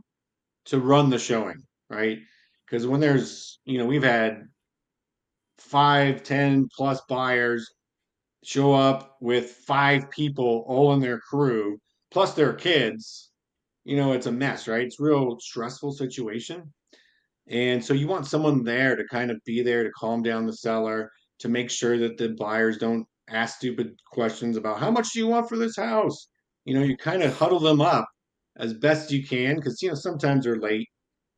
to run the showing, right? Because when we've had 5, 10 plus buyers show up with 5 people all in their crew, plus their kids. It's a mess, right? It's a real stressful situation. And so you want someone there to kind of be there to calm down the seller, to make sure that the buyers don't ask stupid questions about how much do you want for this house? You kind of huddle them up as best you can because sometimes they're late.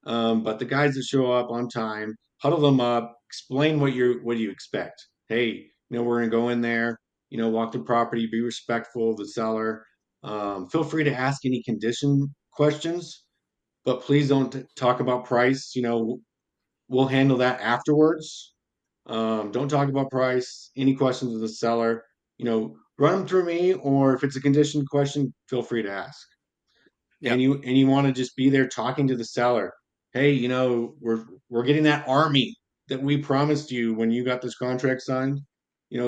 But the guys that show up on time, huddle them up, explain what you expect. Hey, we're gonna go in there, walk the property, be respectful of the seller. Feel free to ask any condition questions, but please don't talk about price. We'll handle that afterwards. Don't talk about price. Any questions with the seller, run them through me, or if it's a condition question, feel free to ask. And Yep. you want to just be there talking to the seller. Hey, we're getting that army that we promised you when you got this contract signed.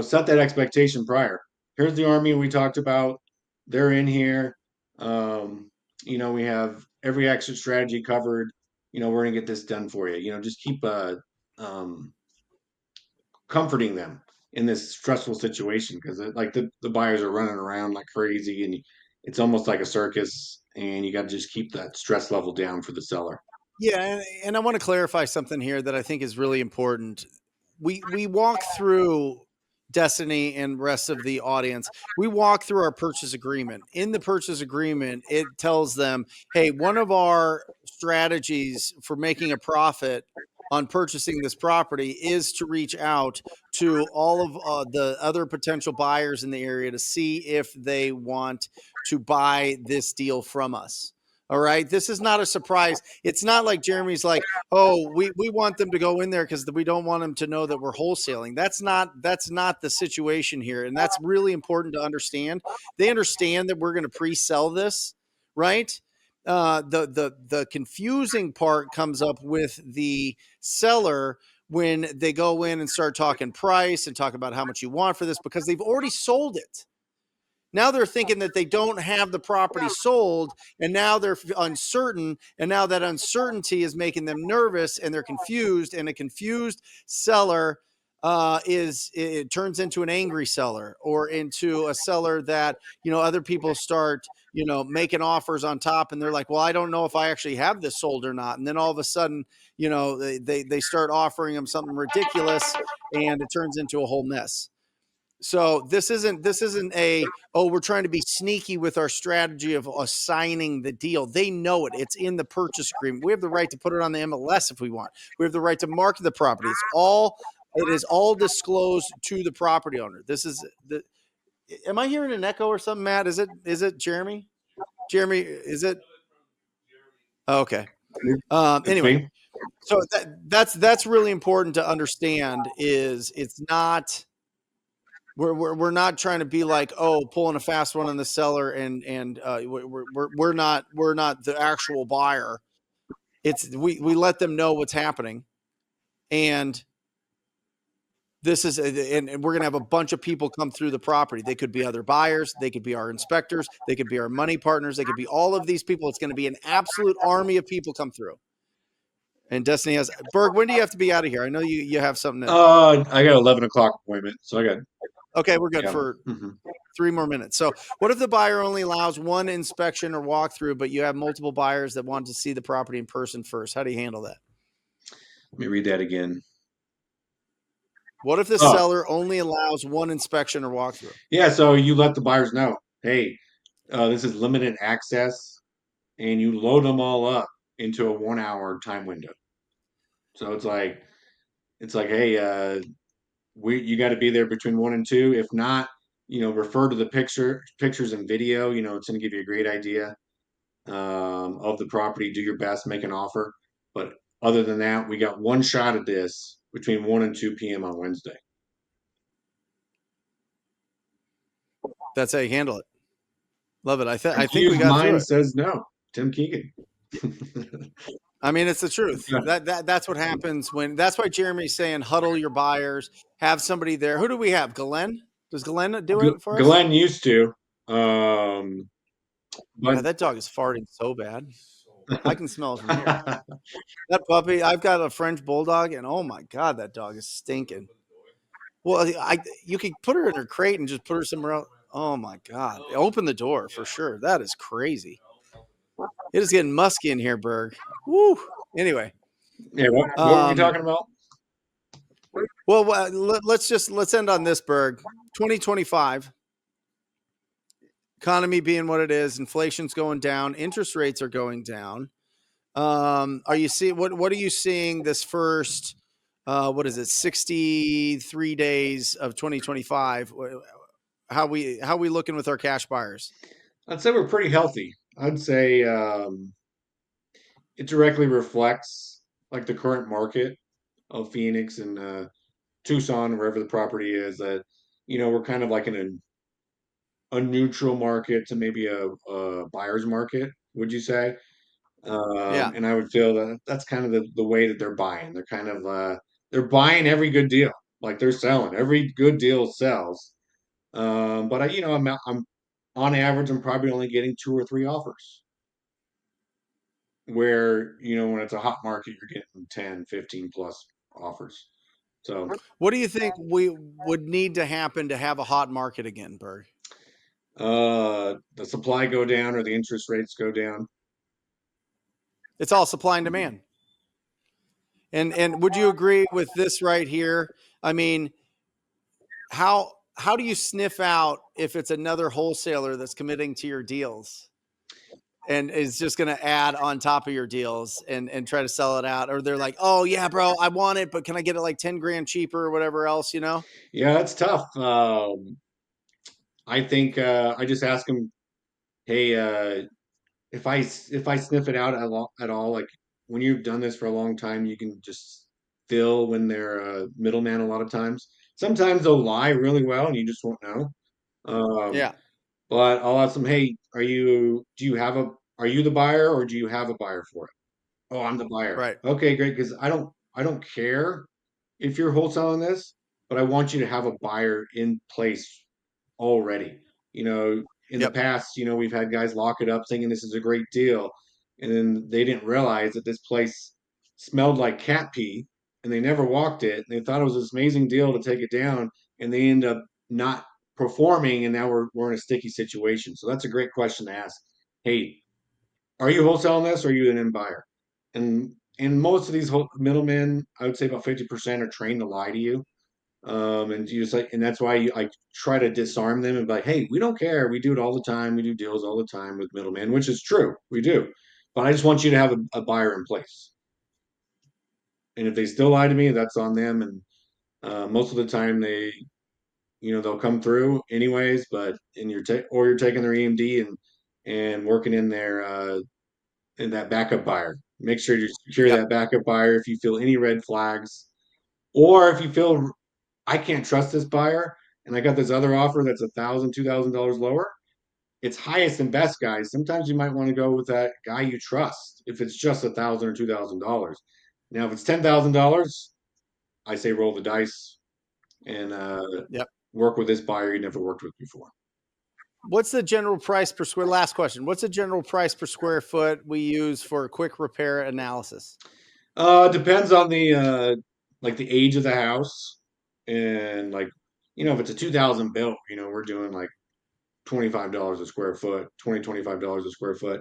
Set that expectation prior. Here's the army we talked about. They're in here. We have every exit strategy covered. We're gonna get this done for you. Just keep um, comforting them in this stressful situation because like the buyers are running around like crazy and it's almost like a circus and you got to just keep that stress level down for the seller. Yeah, and I want to clarify something here that I think is really important. We walk through Destiny and rest of the audience. We walk through our purchase agreement. In the purchase agreement, it tells them, "Hey, one of our strategies for making a profit on purchasing this property is to reach out to all of the other potential buyers in the area to see if they want to buy this deal from us." All right. This is not a surprise. It's not like Jeremy's like, oh, we want them to go in there because we don't want them to know that we're wholesaling. That's not the situation here. And that's really important to understand. They understand that we're going to pre-sell this, right? The confusing part comes up with the seller when they go in and start talking price and talk about how much you want for this because they've already sold it. Now they're thinking that they don't have the property sold, and now they're uncertain. And now that uncertainty is making them nervous, and they're confused. And a confused seller it turns into an angry seller or into a seller that other people start making offers on top, and they're like, well, I don't know if I actually have this sold or not. And then all of a sudden, they start offering them something ridiculous, and it turns into a whole mess. So this isn't a, oh, we're trying to be sneaky with our strategy of assigning the deal. They know it. It's in the purchase agreement. We have the right to put it on the MLS if we want. We have the right to market the property. It is all disclosed to the property owner. This is the Am I hearing an echo or something, Matt? Is it Jeremy? Jeremy, is it? Oh, okay. It's Anyway, me. so that's really important to understand is it's not we're not trying to be like, oh, pulling a fast one on the seller, and we're not the actual buyer. It's we let them know what's happening, and and we're gonna have a bunch of people come through the property. They could be other buyers, they could be our inspectors, they could be our money partners, they could be all of these people. It's going to be an absolute army of people come through. And Destiny has Berg. When do you have to be out of here? I know you have something to. I got 11 o'clock appointment, so I got Okay, we're good yeah. for hmm 3 more minutes. So, what if the buyer only allows one inspection or walkthrough, but you have multiple buyers that want to see the property in person first? How do you handle that? Let me read that again. What if the Oh, seller only allows one inspection or walkthrough? yeah. So you let the buyers know, hey, this is limited access, and you load them all up into a 1 hour time window. So it's like, hey, you got to be there between 1 and 2. If not, refer to the pictures and video. It's going to give you a great idea of the property. Do your best, make an offer. But other than that, we got one shot at this between 1 and 2 p.m. on Wednesday. That's how you handle it. Love it. I think we Confused got through mind it. says no. Tim Keegan. I mean, it's the truth. Yeah. That's what happens when. That's why Jeremy's saying huddle your buyers, have somebody there. Who do we have? Glenn? Does Glenn do it for us? Glenn used to, um, but God, that dog is farting so bad. I can smell it from here. That puppy. I've got a French bulldog, and oh my God, that dog is stinking. Well, you could put her in her crate and just put her somewhere else. Oh my God, open the door for sure. That is crazy. It is getting musky in here, Berg. Woo. Anyway, yeah. What were we um, talking about? well, let's end on this, Berg. 2025 economy being what it is, inflation's going down, interest rates are going down. Are you seeing what are you seeing this first? What is it? 63 days of 2025. How we looking with our cash buyers? I'd say we're pretty healthy. I'd say it directly reflects like the current market of Phoenix and Tucson, wherever the property is. That we're kind of like in a neutral market to maybe a buyer's market. Would you say? Yeah. And I would feel that that's kind of the way that they're buying. They're kind of they're buying every good deal. Like they're selling every good deal sells. But I'm on average, I'm probably only getting 2 or 3 offers. Where when it's a hot market, you're getting 10, 15 plus offers. So What do you think we would need to happen to have a hot market again, Berg? the supply go down or the interest rates go down. It's all supply and demand. And would you agree with this right here? I mean, how do you sniff out if it's another wholesaler that's committing to your deals and is just going to add on top of your deals and try to sell it out, or they're like, oh yeah, bro, I want it, but can I get it like 10 grand cheaper or whatever else, you know? Yeah, that's tough. I think I just ask them, hey, if I sniff it out at all, like when you've done this for a long time, you can just feel when they're a middleman a lot of times. Sometimes they'll lie really well and you just won't know. Um, Yeah. but I'll ask them, hey, are you the buyer or do you have a buyer for it? Oh, I'm the buyer. Right. Okay, great, because I don't care if you're wholesaling this, but I want you to have a buyer in place already. You know, in the Yep. past, we've had guys lock it up thinking this is a great deal, and then they didn't realize that this place smelled like cat pee, and they never walked it. And they thought it was this amazing deal to take it down, and they end up not performing, and now we're in a sticky situation. So that's a great question to ask. Hey, are you wholesaling this or are you an end buyer? And most of these middlemen, I would say about 50% are trained to lie to you. And you just like, and that's why I try to disarm them and be like, hey, we don't care. We do it all the time. We do deals all the time with middlemen, which is true. We do. But I just want you to have a buyer in place. And if they still lie to me, that's on them. And most of the time they'll come through anyways, but or you're taking their EMD and working in their in that backup buyer. Make sure you secure Yep. that backup buyer if you feel any red flags, or if you feel I can't trust this buyer and I got this other offer that's $1,000, $2,000 lower. It's highest and best, guys. Sometimes you might want to go with that guy you trust if it's just $1,000 or $2,000. Now, if it's $10,000, I say roll the dice and Yep. work with this buyer you never worked with before. What's the general price per square? Last question. What's the general price per square foot we use for a quick repair analysis? Depends on the like the age of the house and like if it's a 2000 built, we're doing like $25 a square foot, $25 a square foot.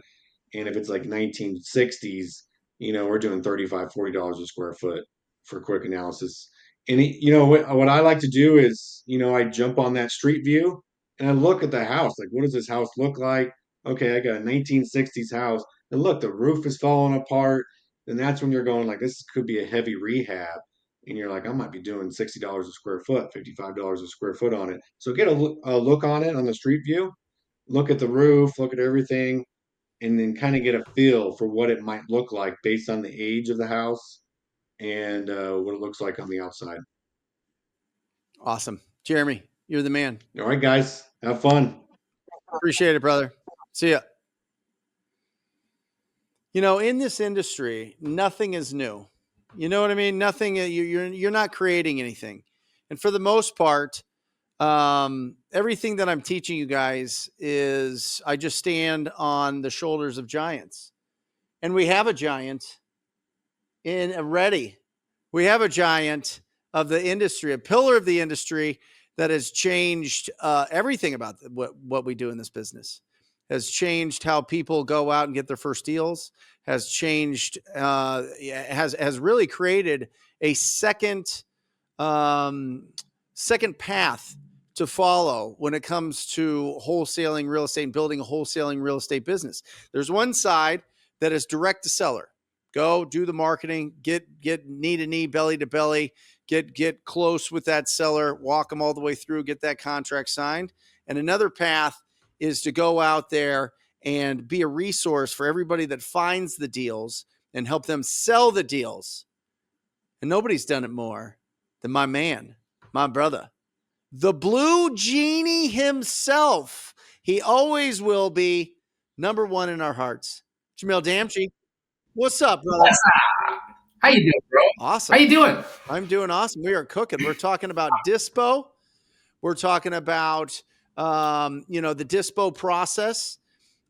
And if it's like 1960s, we're doing $35, $40 a square foot for quick analysis. And what I like to do is, I jump on that street view and I look at the house. Like, what does this house look like? Okay, I got a 1960s house. And look, the roof is falling apart. And that's when you're going like, this could be a heavy rehab. And you're like, I might be doing $60 a square foot, $55 a square foot on it. So get a look on it on the street view, look at the roof, look at everything, and then kind of get a feel for what it might look like based on the age of the house and what it looks like on the outside. Awesome. Jeremy, you're the man. All right, guys, have fun. Appreciate it, brother. See ya. In this industry, nothing is new. You know what I mean? Nothing. You're not creating anything, and for the most part, everything that I'm teaching you guys is I just stand on the shoulders of giants, and we have a giant in ready. We have a giant of the industry, a pillar of the industry that has changed everything about what we do in this business. Has changed how people go out and get their first deals. Has changed. Has really created a um, second path to follow when it comes to wholesaling real estate and building a wholesaling real estate business. There's one side that is direct to seller. Go do the marketing, get knee to knee, belly to belly, get close with that seller, walk them all the way through, get that contract signed. And another path is to go out there and be a resource for everybody that finds the deals and help them sell the deals. And nobody's done it more than my man, my brother, the Blue Genie himself. He always will be number one in our hearts. Jamil Damchi, what's up, brother? What's up? How you doing, bro? How Awesome. you doing? I'm doing awesome. We are cooking. We're talking about dispo. We're talking about the dispo process.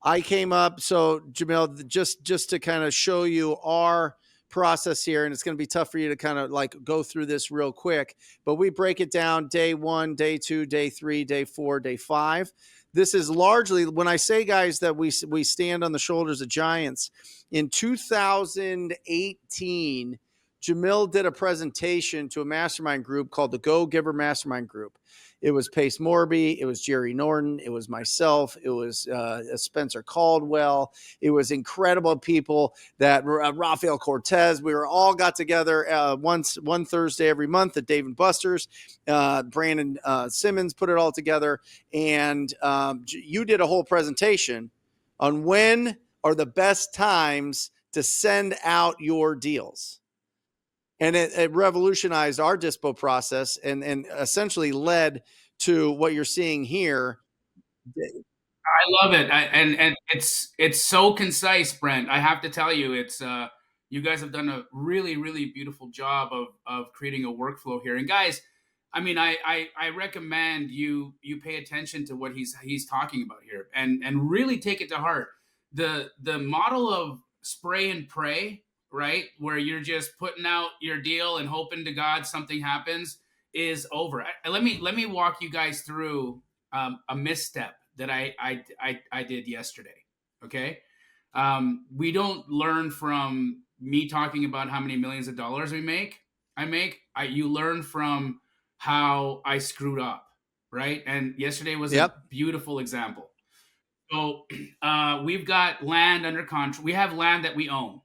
I came up, so Jamil, just to kind of show you our process here, and it's going to be tough for you to kind of like go through this real quick, but we break it down day 1, day 2, day 3, day 4, day 5. This is largely when I say, guys, that we stand on the shoulders of giants. In 2018, Jamil did a presentation to a mastermind group called the Go Giver Mastermind Group. It was Pace Morby, it was Jerry Norton, it was myself, it was Spencer Caldwell. It was incredible people that Rafael Cortez. We were all got together one Thursday every month at Dave and Buster's. Brandon Simmons put it all together, and you did a whole presentation on when are the best times to send out your deals. And it revolutionized our dispo process and essentially led to what you're seeing here. I love it. And it's so concise, Brent. I have to tell you, it's you guys have done a really, really beautiful job of creating a workflow here. And guys, I mean, I recommend you pay attention to what he's talking about here and really take it to heart. The model of spray and pray, right, where you're just putting out your deal and hoping to God something happens, is over. Let me walk you guys through a misstep that I did yesterday. Okay. We don't learn from me talking about how many millions of dollars you learn from how I screwed up. Right. And yesterday was a beautiful example. So we've got land under contract. We have land that we own.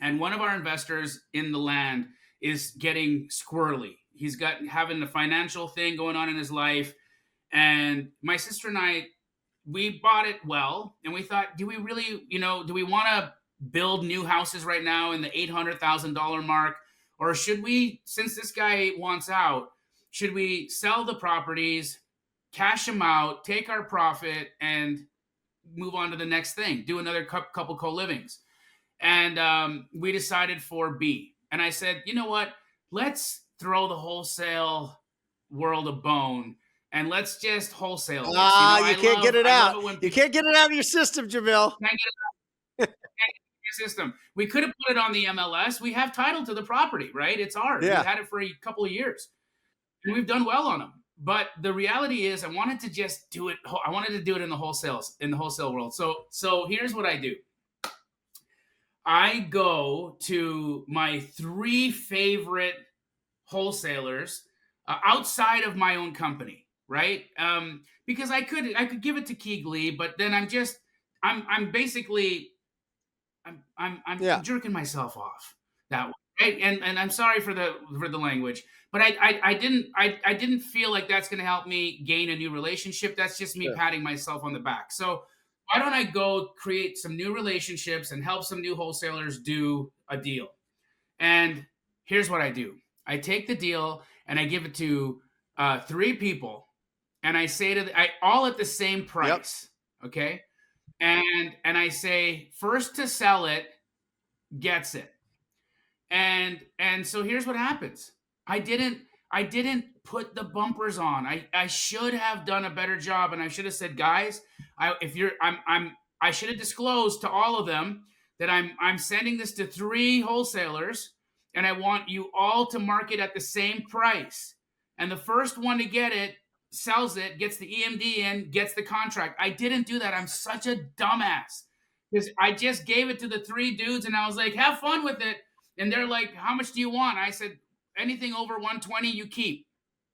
And one of our investors in the land is getting squirrely. He's having a financial thing going on in his life. And my sister and I, we bought it well, and we thought, do we really, do we want to build new houses right now in the $800,000 mark? Or should we, since this guy wants out, should we sell the properties, cash them out, take our profit, and move on to the next thing, do another couple co-livings? And we decided for B. And I said, you know what? Let's throw the wholesale world a bone and let's just wholesale this. You can't get it out. You can't get it out of your system, Jamil. Can't get it out of your system. We could have put it on the MLS. We have title to the property, right? It's ours. Yeah. We've had it for a couple of years. And we've done well on them. But the reality is I wanted to just do it. I wanted to do it in the wholesale world. So here's what I do. I go to my 3 favorite wholesalers outside of my own company, right? Because I could give it to Keegley, but then I'm jerking myself off that way, right? And I'm sorry for the language, but I didn't feel like that's going to help me gain a new relationship. That's just me patting myself on the back. So why don't I go create some new relationships and help some new wholesalers do a deal? And here's what I do. I take the deal and I give it to 3 people, and I say all at the same price. Yep. Okay. And I say, first to sell it gets it. And so here's what happens. I didn't put the bumpers on. I should have done a better job, and I should have said, guys, I should have disclosed to all of them that I'm sending this to 3 wholesalers, and I want you all to market at the same price. And the first one to get it sells it, gets the EMD in, gets the contract. I didn't do that. I'm such a dumbass because I just gave it to the 3 dudes, and I was like, have fun with it. And they're like, how much do you want? I said, anything over 120 you keep.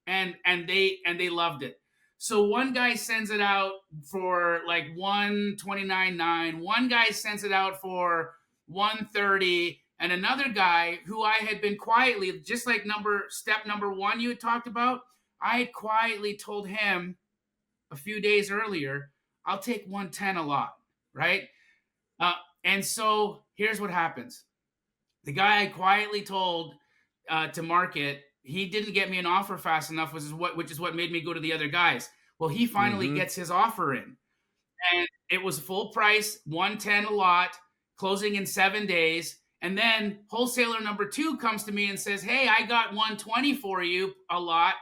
And they loved it. So one guy sends it out for like 129.9. One guy sends it out for 130, and another guy who I had been quietly, just like step number 1 you had talked about, I had quietly told him a few days earlier, I'll take 110 a lot, right? And so here's what happens. The guy I quietly told to market, he didn't get me an offer fast enough, which is what made me go to the other guys. Well, he finally gets his offer in. And it was full price, 110 a lot, closing in 7 days. And then wholesaler number 2 comes to me and says, hey, I got 120 for you a lot,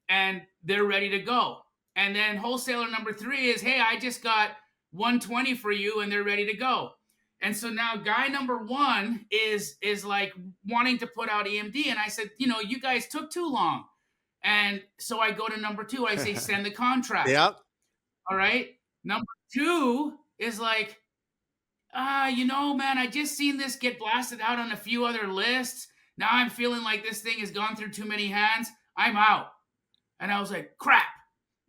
and they're ready to go. And then wholesaler number 3 is, hey, I just got 120 for you, and they're ready to go. And so now guy number 1 is like wanting to put out EMD. And I said, you guys took too long. And so I go to number 2. I say, send the contract. Yep. All right. Number 2 is like, man, I just seen this get blasted out on a few other lists. Now I'm feeling like this thing has gone through too many hands. I'm out. And I was like, crap.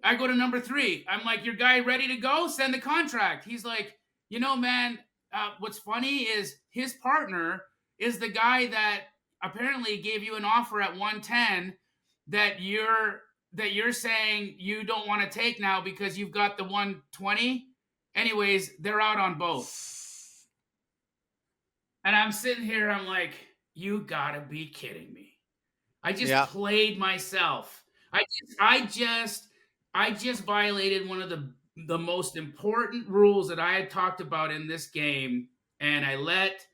I go to number 3. I'm like, your guy ready to go? Send the contract. He's like, man, what's funny is his partner is the guy that apparently gave you an offer at 110 that you're saying you don't want to take now because you've got the 120. Anyways, they're out on both. And I'm sitting here, I'm like, you gotta be kidding me. I just played myself. I just violated one of the most important rules that I had talked about in this game, and I let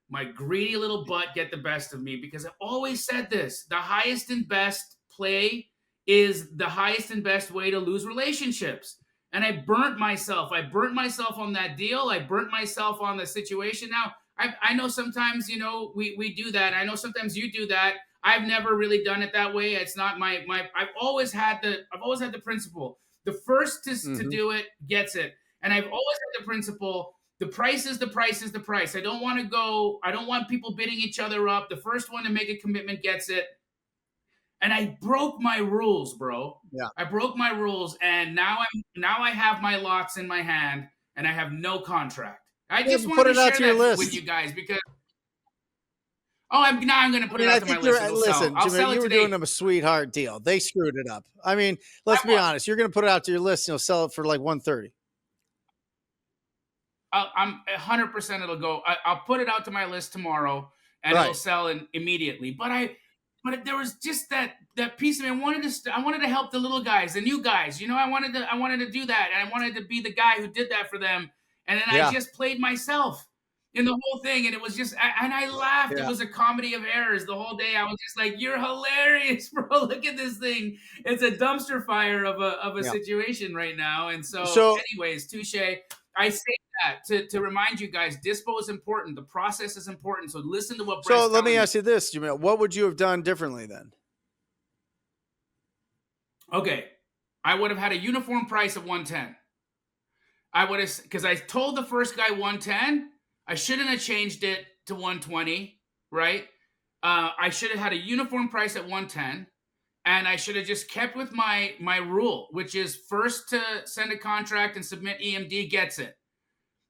my greedy little butt get the best of me, because I always said this: the highest and best play is the highest and best way to lose relationships. And I burnt myself. I burnt myself on that deal. I burnt myself on the situation. Now, I know sometimes, we do that. I know sometimes you do that. I've never really done it that way. It's not my I've always had the principle. The first to do it gets it. And I've always had the principle, the price is the price is the price. I don't want people bidding each other up. The first one to make a commitment gets it. And I broke my rules, bro. Yeah. I broke my rules, and now I have my lots in my hand, and I have no contract. I just wanted to share that with you guys because. Oh, I'm going to put it out to my list. Listen, Jimmy, you were doing them a sweetheart deal. They screwed it up. I mean, let's be honest. You're going to put it out to your list, and you'll sell it for like 130. I'm 100%. It'll go. I'll put it out to my list tomorrow, and it'll sell immediately. But there was just that piece of me. I wanted to help the little guys, the new guys. I wanted to do that, and I wanted to be the guy who did that for them. And then I just played myself in the whole thing, and it was just, and I laughed. Yeah. It was a comedy of errors the whole day. I was just like, "You're hilarious, bro! Look at this thing. It's a dumpster fire of a situation right now." And so anyways, touche. I say that to remind you guys, dispo is important. The process is important. So listen to what Brent's So let me ask you this, Jamil. What would you have done differently then? Okay. I would have had a uniform price of 110. I would have, because I told the first guy 110. I shouldn't have changed it to 120, right? I should have had a uniform price at 110. And I should have just kept with my rule, which is first to send a contract and submit EMD gets it.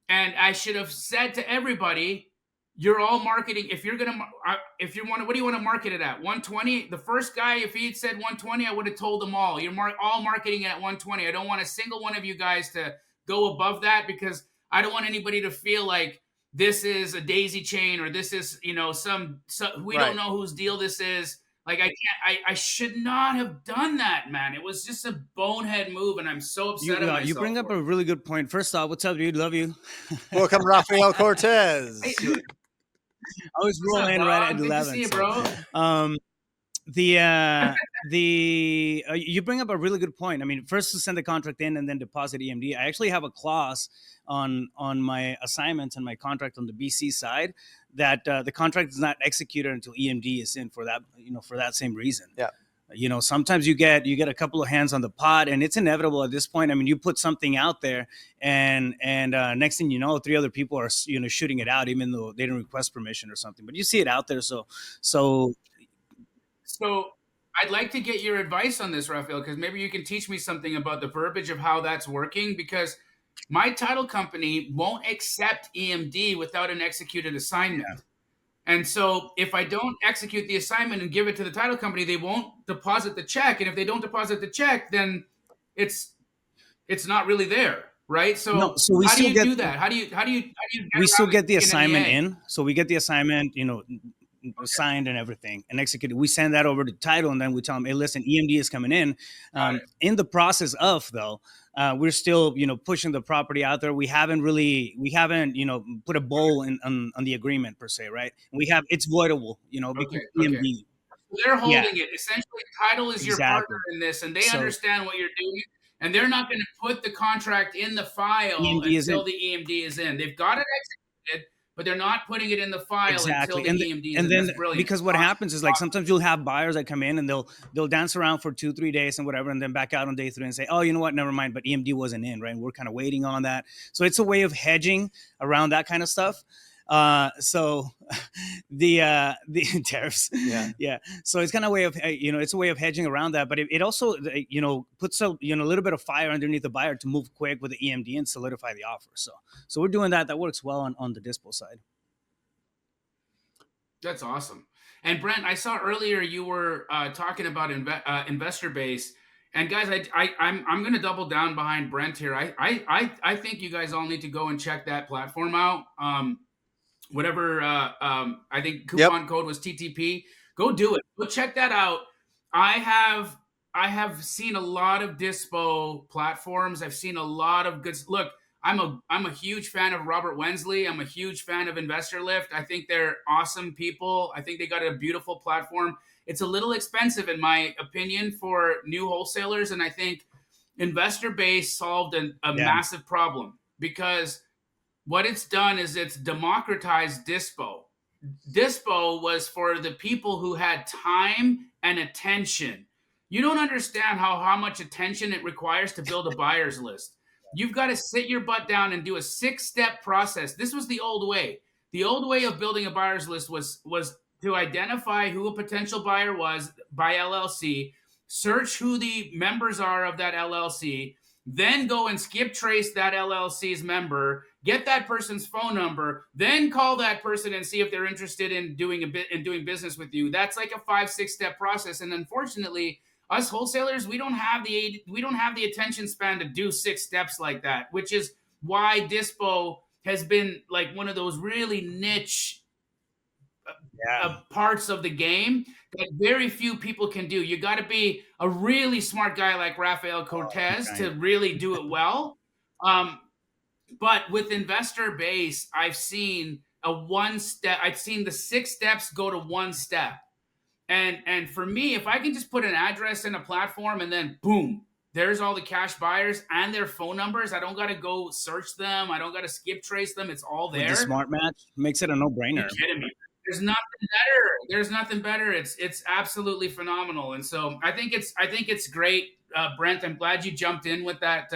And I should have said to everybody, you're all marketing. What do you want to market it at? 120? The first guy, if he had said 120, I would have told them all, you're all marketing it at 120. I don't want a single one of you guys to go above that, because I don't want anybody to feel like this is a daisy chain, or this is, we don't know whose deal this is. Like, I should not have done that, man. It was just a bonehead move, and I'm so upset at myself. You bring up a really good point. First off, what's up, dude? Love you. Welcome, Rafael Cortez. I was rolling right at 11. Good to see you, bro. You bring up a really good point. I mean, first to send the contract in and then deposit EMD. I actually have a clause on my assignments and my contract on the BC side that the contract is not executed until EMD is in, for that, for that same reason. Yeah. Sometimes you get a couple of hands on the pot, and it's inevitable at this point. I mean, you put something out there, and next thing you know, 3 other people are shooting it out, even though they didn't request permission or something. But you see it out there, so I'd like to get your advice on this, Rafael, because maybe you can teach me something about the verbiage of how that's working, because my title company won't accept EMD without an executed assignment. Yeah. And so if I don't execute the assignment and give it to the title company, they won't deposit the check. And if they don't deposit the check, then it's not really there, right? So, how do you do that? How do you we still get the assignment in. So we get the assignment, signed and everything and executed. We send that over to title, and then we tell them, hey, listen, EMD is coming in. In the process of, though, we're still, pushing the property out there. We haven't, put a bowl on the agreement per se, right? It's voidable, because EMD. They're holding it. Essentially, title is your partner in this, and they understand what you're doing, and they're not going to put the contract in the file until the EMD is in. They've got it executed, but they're not putting it in the file until the EMD is in. Then, because what happens is, like, sometimes you'll have buyers that come in and they'll dance around for 2-3 days and whatever, and then back out on day 3 and say, oh, you know what, never mind, but EMD wasn't in, right? And we're kind of waiting on that. So it's a way of hedging around that kind of stuff. So the tariffs, yeah. So it's kind of a way of it's a way of hedging around that, but it also puts a little bit of fire underneath the buyer to move quick with the EMD and solidify the offer. So we're doing that. That works well on the dispo side. That's awesome. And Brent, I saw earlier you were talking about investor base. And guys, I'm going to double down behind Brent here. I think you guys all need to go and check that platform out. Whatever I think coupon code was TTP. Go do it. Go check that out. I have seen a lot of dispo platforms. I've seen a lot of good. Look, I'm a huge fan of Robert Wensley. I'm a huge fan of Investor Lift. I think they're awesome people. I think they got a beautiful platform. It's a little expensive, in my opinion, for new wholesalers, and I think Investor Base solved a massive problem, because what it's done is it's democratized dispo. Dispo was for the people who had time and attention. You don't understand how much attention it requires to build a buyer's list. You've got to sit your butt down and do a 6-step process. This was the old way. The old way of building a buyer's list was to identify who a potential buyer was by LLC, search who the members are of that LLC, then go and skip trace that LLC's member, get that person's phone number, then call that person and see if they're interested in doing business with you. That's like a 5-6 step process. And unfortunately, us wholesalers, we don't have the attention span to do 6 steps like that, which is why dispo has been like one of those really niche parts of the game that very few people can do. You got to be a really smart guy like Rafael Cortez to really do it well. But with Investor Base, I've seen the 6 steps go to 1 step. And for me, if I can just put an address in a platform and then boom, there's all the cash buyers and their phone numbers. I don't got to go search them. I don't got to skip trace them. It's all there. With the smart match makes it a no-brainer. You're kidding me. There's nothing better. It's absolutely phenomenal. And so I think it's great, Brent. I'm glad you jumped in with that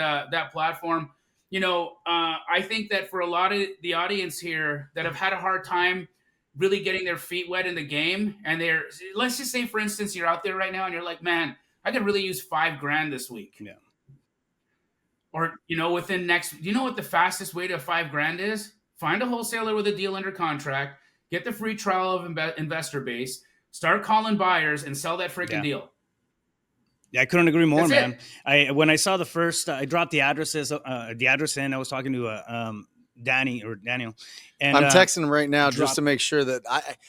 platform. I think that for a lot of the audience here that have had a hard time really getting their feet wet in the game, and let's just say, for instance, you're out there right now and you're like, man, I could really use $5,000 this week. Yeah. Or, within what the fastest way to $5,000 is? Find a wholesaler with a deal under contract, get the free trial of Investor Base, start calling buyers, and sell that freaking deal. Yeah, I couldn't agree more, That's man. When I saw the first, I dropped the address in. I was talking to Daniel, and I'm texting him right now just to make sure that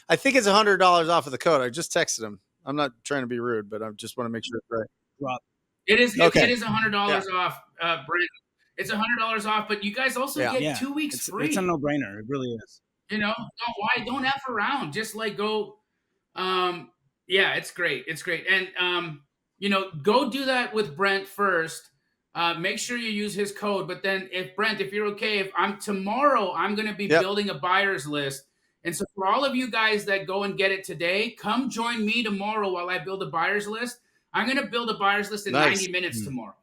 I think it's $100 off of the code. I just texted him. I'm not trying to be rude, but I just want to make sure it's right. Drop. It is $100 off, Brent. It's $100 off, but you guys also get 2 weeks free. It's a no-brainer. It really is. Don't F around. Just like go. It's great. It's great. And go do that with Brent first. Make sure you use his code. But then if you're okay, tomorrow I'm going to be building a buyer's list. And so for all of you guys that go and get it today, come join me tomorrow while I build a buyer's list. I'm going to build a buyer's list in 90 minutes tomorrow.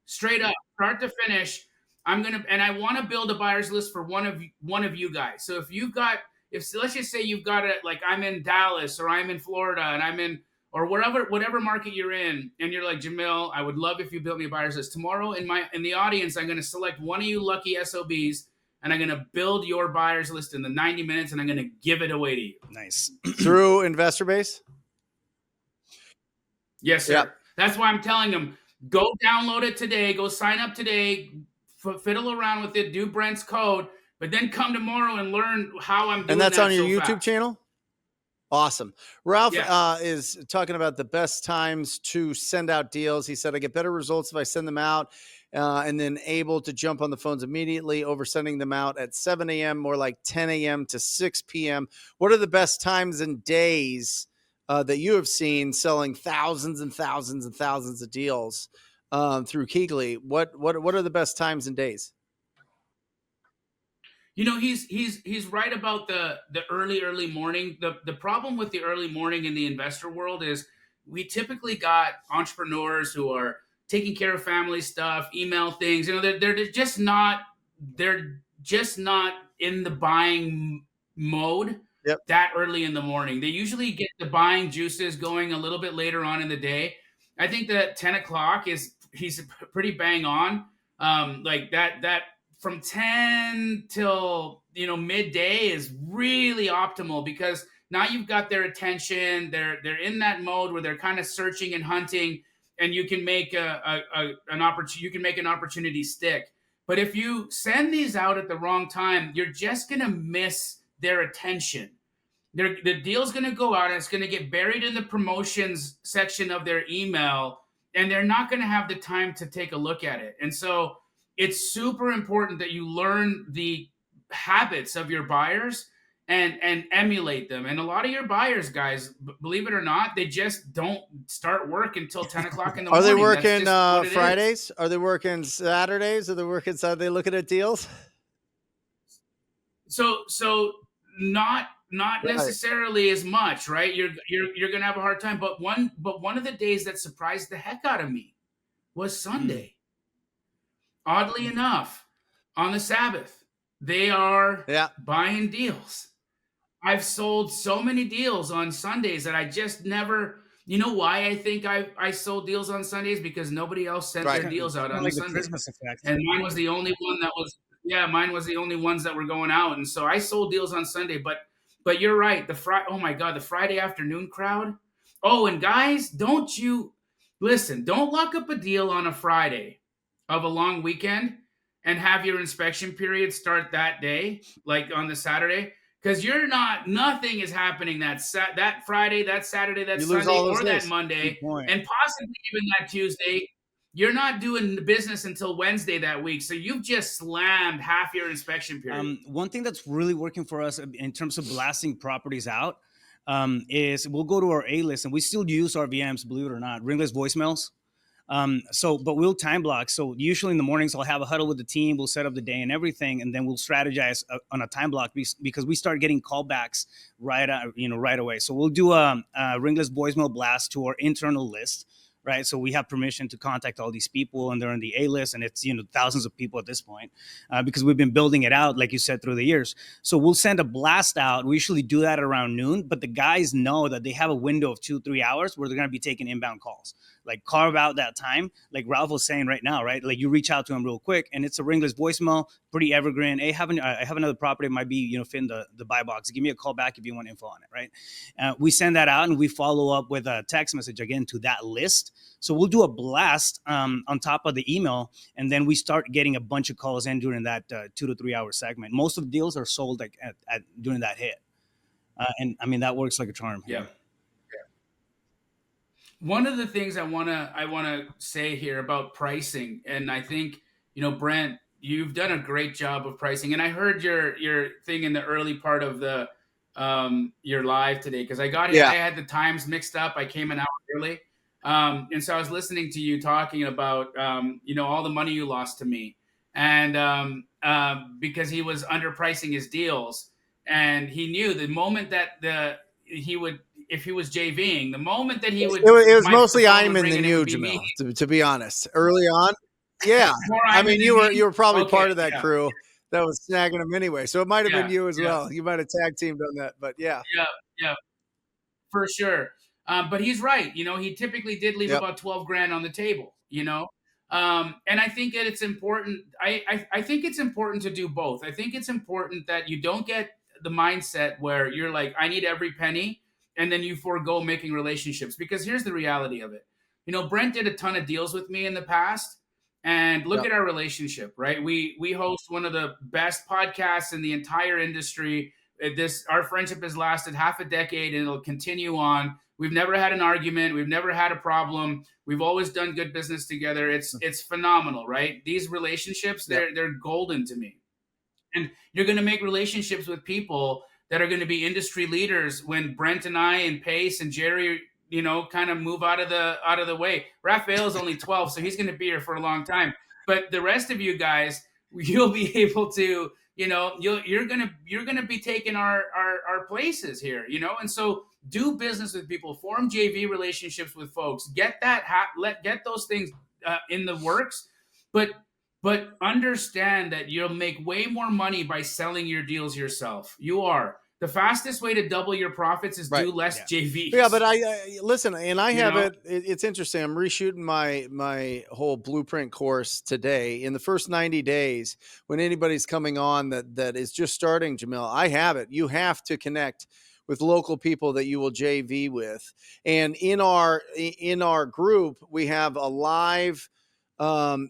Straight up, start to finish. And I want to build a buyer's list for one of you guys. So let's just say you've got it, like I'm in Dallas or I'm in Florida and I'm in, or whatever market you're in, and you're like, Jamil, I would love if you built me a buyer's list. Tomorrow in the audience, I'm going to select one of you lucky SOBs, and I'm going to build your buyer's list in the 90 minutes, and I'm going to give it away to you. Nice. Through Investor Base? Yes, sir. Yep. That's why I'm telling them, go download it today, go sign up today, fiddle around with it, do Brent's code, but then come tomorrow and learn how I'm doing. And that's that on your YouTube fast. channel? Awesome. Ralph is talking about the best times to send out deals. He said, I get better results if I send them out and then able to jump on the phones immediately over sending them out at 7 a.m., more like 10 a.m. to 6 p.m. What are the best times and days that you have seen selling thousands and thousands and thousands of deals through Keegley? What are the best times and days? He's right about the early morning. The problem with the early morning in the investor world is we typically got entrepreneurs who are taking care of family stuff, email things. They're just not in the buying mode that early in the morning. They usually get the buying juices going a little bit later on in the day. I think that 10 o'clock he's pretty bang on. Like that from 10 till, midday is really optimal, because now you've got their attention. They're in that mode where they're kind of searching and hunting, and you can make an opportunity stick. But if you send these out at the wrong time, you're just going to miss their attention. The deal's going to go out and it's going to get buried in the promotions section of their email, and they're not going to have the time to take a look at it. And so it's super important that you learn the habits of your buyers and emulate them. And a lot of your buyers, guys, believe it or not, they just don't start work until 10 o'clock in the Are morning. they working Fridays? Are they working Saturdays? Are they working Saturday? They looking at deals? So not necessarily as much, right? You're gonna have a hard time. But one of the days that surprised the heck out of me was Sunday. Oddly enough, on the Sabbath, they are buying deals. I've sold so many deals on Sundays that I just never. You know why I think I sold deals on Sundays? Because nobody else sent their deals out on Sunday. Christmas effect. And mine was the only one that was. Yeah, mine was the only ones that were going out, and so I sold deals on Sunday. But you're right. Oh my God, the Friday afternoon crowd. Oh, and guys, don't lock up a deal on a Friday of a long weekend and have your inspection period start that day, like on the Saturday, because nothing is happening that Friday, that Saturday, that Sunday, or that Monday, and possibly even that Tuesday. You're not doing the business until Wednesday that week. So you've just slammed half your inspection period. One thing that's really working for us in terms of blasting properties out is we'll go to our A list, and we still use our VMs, believe it or not, ringless voicemails. But we'll time block. So usually in the mornings, I'll have a huddle with the team. We'll set up the day and everything, and then we'll strategize on a time block because we start getting callbacks right away. So we'll do a ringless voicemail blast to our internal list. Right. So we have permission to contact all these people, and they're on the A list, and it's, thousands of people at this point because we've been building it out, like you said, through the years. So we'll send a blast out. We usually do that around noon, but the guys know that they have a window of 2-3 hours where they're going to be taking inbound calls. Like, carve out that time, like Ralph was saying right now, right? Like, you reach out to them real quick, and it's a ringless voicemail, pretty evergreen. Hey, I have another property that might be, fit in the buy box. Give me a call back if you want info on it, right? We send that out, and we follow up with a text message again to that list. So we'll do a blast on top of the email, and then we start getting a bunch of calls in during that 2 to 3 hour segment. Most of the deals are sold during that hit, and I mean that works like a charm. Yeah. One of the things I wanna say here about pricing, and I think Brent, you've done a great job of pricing, and I heard your thing in the early part of the your live today, because I got here. I had the times mixed up. I came an hour early. And so I was listening to you talking about, all the money you lost to me, and because he was underpricing his deals, and he knew the moment that if he was JVing, the moment that he would, it was mostly Iman than you, Jamil, to be honest. Early on, yeah. I mean, you were probably part of that crew that was snagging him anyway, so it might have been you as well. You might have tag teamed on that, but yeah, for sure. But he's right. He typically did leave about 12 grand on the table, and I think that it's important. I think it's important to do both. I think it's important that you don't get the mindset where you're like, I need every penny, and then you forego making relationships, because here's the reality of it. Brent did a ton of deals with me in the past, and look at our relationship, right? We host one of the best podcasts in the entire industry. Our friendship has lasted half a decade, and it'll continue on. We've never had an argument. We've never had a problem. We've always done good business together. It's phenomenal, right? These relationships, they're golden to me. And you're going to make relationships with people that are going to be industry leaders when Brent and I and Pace and Jerry, kind of move out of the way. Raphael's only 12, so he's going to be here for a long time. But the rest of you guys, you'll be able to, you're gonna be taking our places here, and so do business with people, form JV relationships with folks, get those things in the works, but understand that you'll make way more money by selling your deals yourself. You are. The fastest way to double your profits is Right. do less JVs. Yeah, but I listen, and I You have know? it's interesting. I'm reshooting my whole blueprint course today. In the first 90 days, when anybody's coming on that is just starting, Jamil, I have it. You have to connect with local people that you will JV with. And in our group, we have a live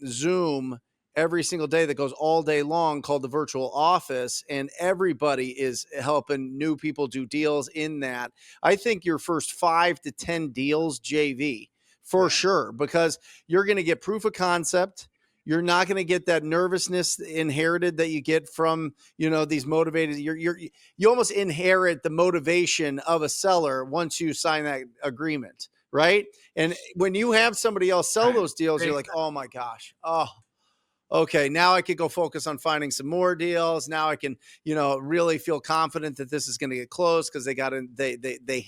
Zoom every single day that goes all day long called the virtual office, and everybody is helping new people do deals in that. I think your first 5 to 10 deals JV for sure, because you're going to get proof of concept. You're not going to get that nervousness inherited that you get from, these motivated. You almost inherit the motivation of a seller once you sign that agreement, right? And when you have somebody else sell those deals, you're like, oh my gosh, okay, now I could go focus on finding some more deals. Now I can, really feel confident that this is going to get closed because they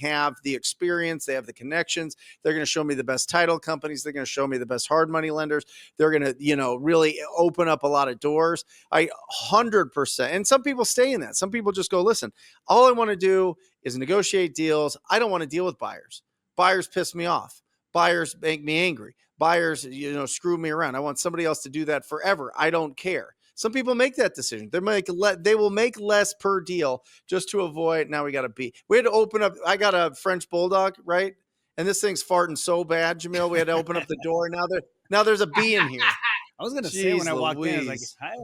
have the experience, they have the connections. They're going to show me the best title companies. They're going to show me the best hard money lenders. They're going to, really open up a lot of doors. 100%. And some people stay in that. Some people just go, listen, all I want to do is negotiate deals. I don't want to deal with buyers. Buyers piss me off. Buyers make me angry. Buyers, screw me around. I want somebody else to do that forever. I don't care. Some people make that decision. They will make less per deal just to avoid. Now we got a B. We had to open up. I got a French bulldog, right? And this thing's farting so bad, Jamil. We had to open up the door. Now there's a bee in here. I was gonna say when I walked in, I was like, "Hi."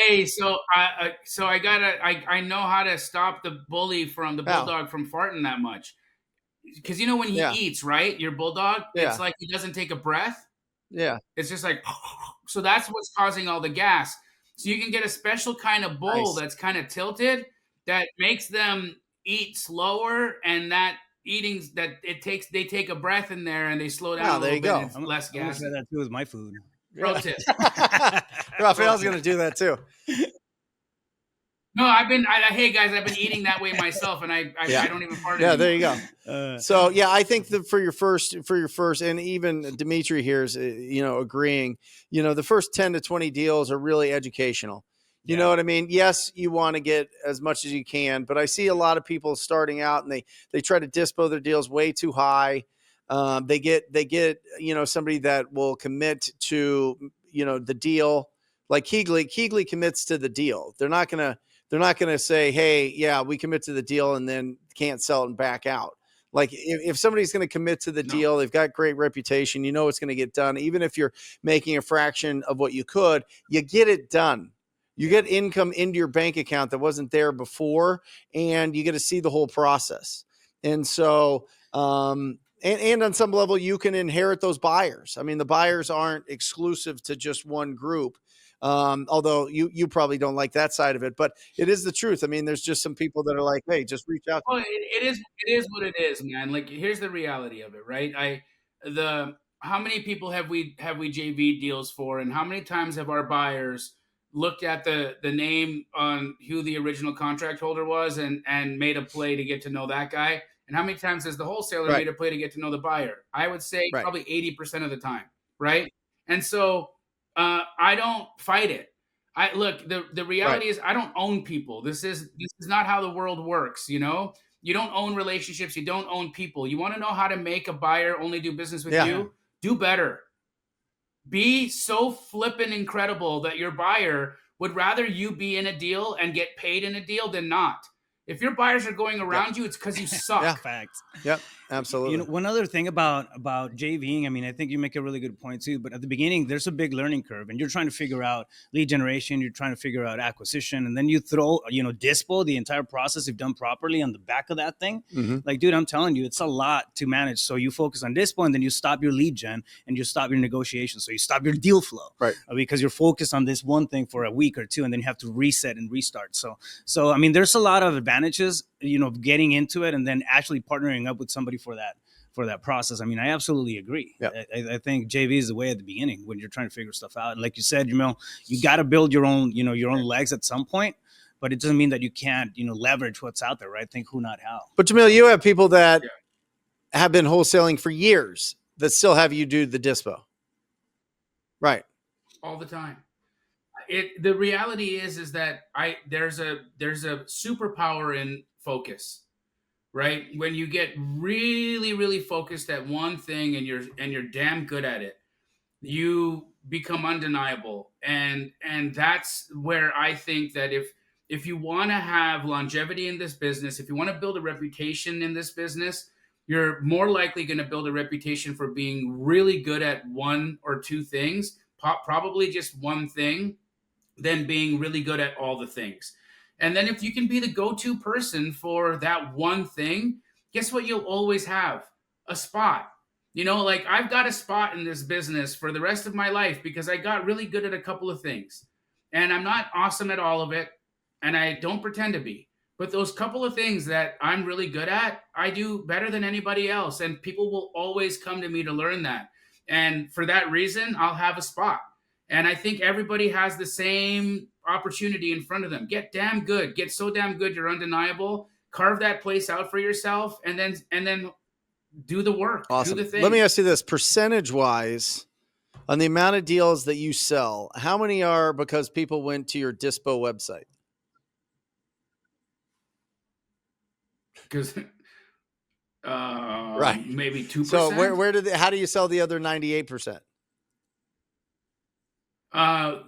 Hey, so I know how to stop the bulldog from farting that much. Because when he eats, right, your bulldog, it's like he doesn't take a breath. Yeah. It's just like, so that's what's causing all the gas. So you can get a special kind of bull that's kind of tilted that makes them eat slower, and that they take a breath in there and they slow down a little bit. And it's less gas. I'm gonna try that too with my food. Pro tip. Raphael's going to do that too. No, hey guys, I've been eating that way myself, and I don't even fart anymore. Yeah, there you go. So yeah, I think that for your first, and even Dimitri here is, agreeing, the first 10 to 20 deals are really educational. You know what I mean? Yes, you want to get as much as you can, but I see a lot of people starting out and they try to dispo their deals way too high. They get, somebody that will commit to, the deal. Like Keegley commits to the deal. They're not going to say, hey, yeah, we commit to the deal and then can't sell it and back out. Like if somebody's going to commit to the deal, they've got great reputation, it's going to get done. Even if you're making a fraction of what you could, you get it done. You get income into your bank account that wasn't there before, and you get to see the whole process. And so, and on some level, you can inherit those buyers. I mean, the buyers aren't exclusive to just one group. Although you probably don't like that side of it, but it is the truth. I mean, there's just some people that are like, hey, just reach out. Well, it is what it is, man. Like, here's the reality of it, right? How many people have we JV deals for, and how many times have our buyers looked at the name on who the original contract holder was and made a play to get to know that guy? And how many times has the wholesaler made a play to get to know the buyer? I would say probably 80% of the time, right? And so I don't fight it. The reality is I don't own people. This is not how the world works. You don't own relationships. You don't own people. You want to know how to make a buyer only do business with you? Do better. Be so flippin' incredible that your buyer would rather you be in a deal and get paid in a deal than not. If your buyers are going around you, it's because you suck. Yeah. Facts. Yep, absolutely. One other thing about JVing, I mean, I think you make a really good point too, but at the beginning, there's a big learning curve and you're trying to figure out lead generation, you're trying to figure out acquisition, and then you throw, dispo, the entire process if done properly on the back of that thing. Mm-hmm. Like, dude, I'm telling you, it's a lot to manage. So you focus on dispo and then you stop your lead gen and you stop your negotiation. So you stop your deal flow, right? Because you're focused on this one thing for a week or two, and then you have to reset and restart. So I mean, there's a lot of advantages, getting into it and then actually partnering up with somebody for that process. I mean, I absolutely agree. Yep. I think JV is the way at the beginning when you're trying to figure stuff out. And like you said, Jamil, you got to build your own legs at some point, but it doesn't mean that you can't, leverage what's out there, right? Think who, not how. But Jamil, you have people that have been wholesaling for years that still have you do the dispo. Right. All the time. the reality is that there's a superpower in focus, right? When you get really, really focused at one thing and you're damn good at it, you become undeniable. And that's where I think that if you want to have longevity in this business, if you want to build a reputation in this business, you're more likely going to build a reputation for being really good at one or two things, probably just one thing, than being really good at all the things. And then if you can be the go-to person for that one thing, guess what you'll always have? A spot. Like I've got a spot in this business for the rest of my life because I got really good at a couple of things. And I'm not awesome at all of it, and I don't pretend to be. But those couple of things that I'm really good at, I do better than anybody else. And people will always come to me to learn that. And for that reason, I'll have a spot. And I think everybody has the same opportunity in front of them. Get damn good. Get so damn good you're undeniable. Carve that place out for yourself, and then do the work. Awesome. Do the thing. Let me ask you this: percentage-wise, on the amount of deals that you sell, how many are because people went to your Dispo website? Because Right. maybe 2%. So how do you sell the other 98%?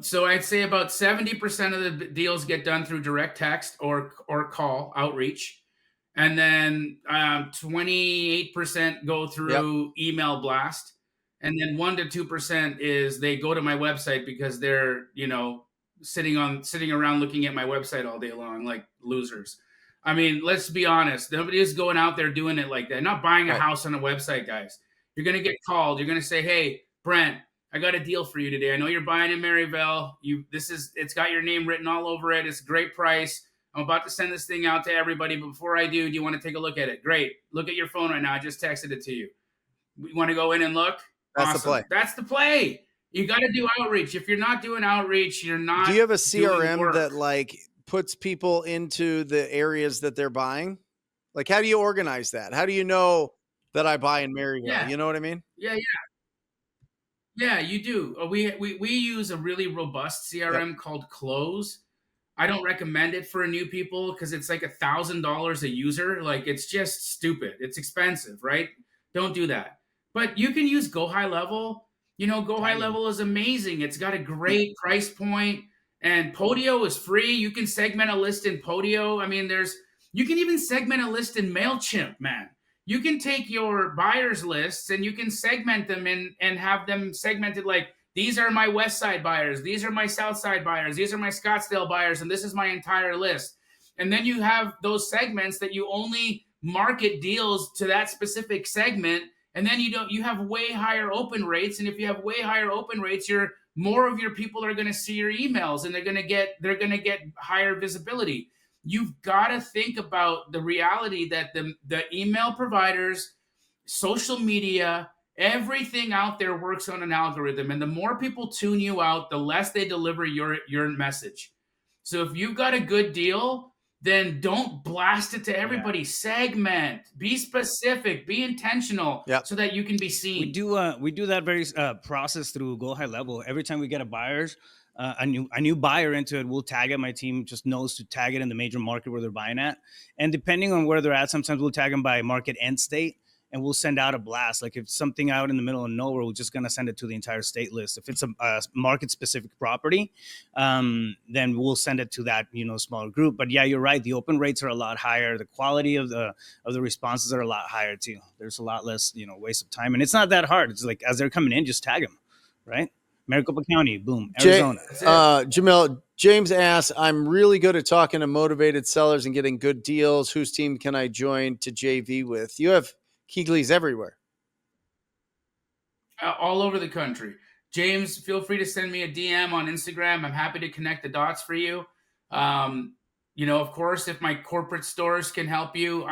So I'd say about 70% of the deals get done through direct text or call outreach. And then 28% go through email blast. And then 1 to 2% is they go to my website because they're, sitting around looking at my website all day long like losers. I mean, let's be honest. Nobody is going out there doing it like that. Not buying a house on a website, guys. You're going to get called. You're going to say, hey, Brent, I got a deal for you today. I know you're buying in Maryville. It's got your name written all over it. It's a great price. I'm about to send this thing out to everybody, but before I do you want to take a look at it? Great. Look at your phone right now. I just texted it to you. You want to go in and look? That's awesome. the play. That's the play. You got to do outreach. If you're not doing outreach, you're not. Do you have a doing CRM work. that like puts people into the areas that they're buying? Like, how do you organize that? How do you know that I buy in Maryville? Yeah. You know what I mean? Yeah, you do. We use a really robust CRM called Close. I don't recommend it for new people because it's like $1,000 a user. Like, it's just stupid. It's expensive, right? Don't do that. But you can use Go High Level. Go High Level is amazing. It's got a great price point, and Podio is free. You can segment a list in Podio. I mean, you can even segment a list in MailChimp, man. You can take your buyers lists and you can segment them and have them segmented like, these are my West Side buyers, these are my South Side buyers, these are my Scottsdale buyers, and this is my entire list. And then you have those segments that you only market deals to that specific segment, and then you have way higher open rates. And if you have way higher open rates, more of your people are going to see your emails, and they're going to get higher visibility. You've got to think about the reality that the email providers, social media, everything out there works on an algorithm. And the more people tune you out, the less they deliver your message. So if you've got a good deal, then don't blast it to everybody. Segment, be specific, be intentional, so that you can be seen. We do that very process through Go High Level. Every time we get a new buyer into it, we'll tag it. My team just knows to tag it in the major market where they're buying at. And depending on where they're at, sometimes we'll tag them by market end state, and we'll send out a blast. Like if something out in the middle of nowhere, we're just going to send it to the entire state list. If it's a market specific property, then we'll send it to that, smaller group. But yeah, you're right. The open rates are a lot higher. The quality of the responses are a lot higher too. There's a lot less, waste of time, and it's not that hard. It's like, as they're coming in, just tag them, right? Maricopa County, boom, Arizona. Jamil, James asks, I'm really good at talking to motivated sellers and getting good deals. Whose team can I join to JV with? You have Keeglies everywhere. All over the country. James, feel free to send me a DM on Instagram. I'm happy to connect the dots for you. Of course, if my corporate stores can help you,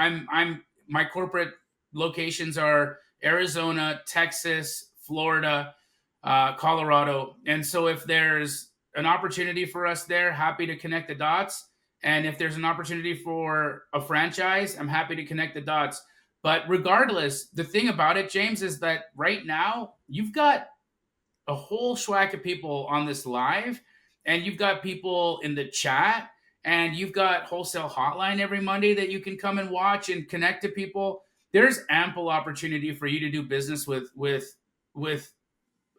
my corporate locations are Arizona, Texas, Florida, Colorado. And so if there's an opportunity for us there, happy to connect the dots. And if there's an opportunity for a franchise, I'm happy to connect the dots. But regardless, the thing about it, James, is that right now you've got a whole schwack of people on this live, and you've got people in the chat, and you've got Wholesale Hotline every Monday that you can come and watch and connect to people. There's ample opportunity for you to do business with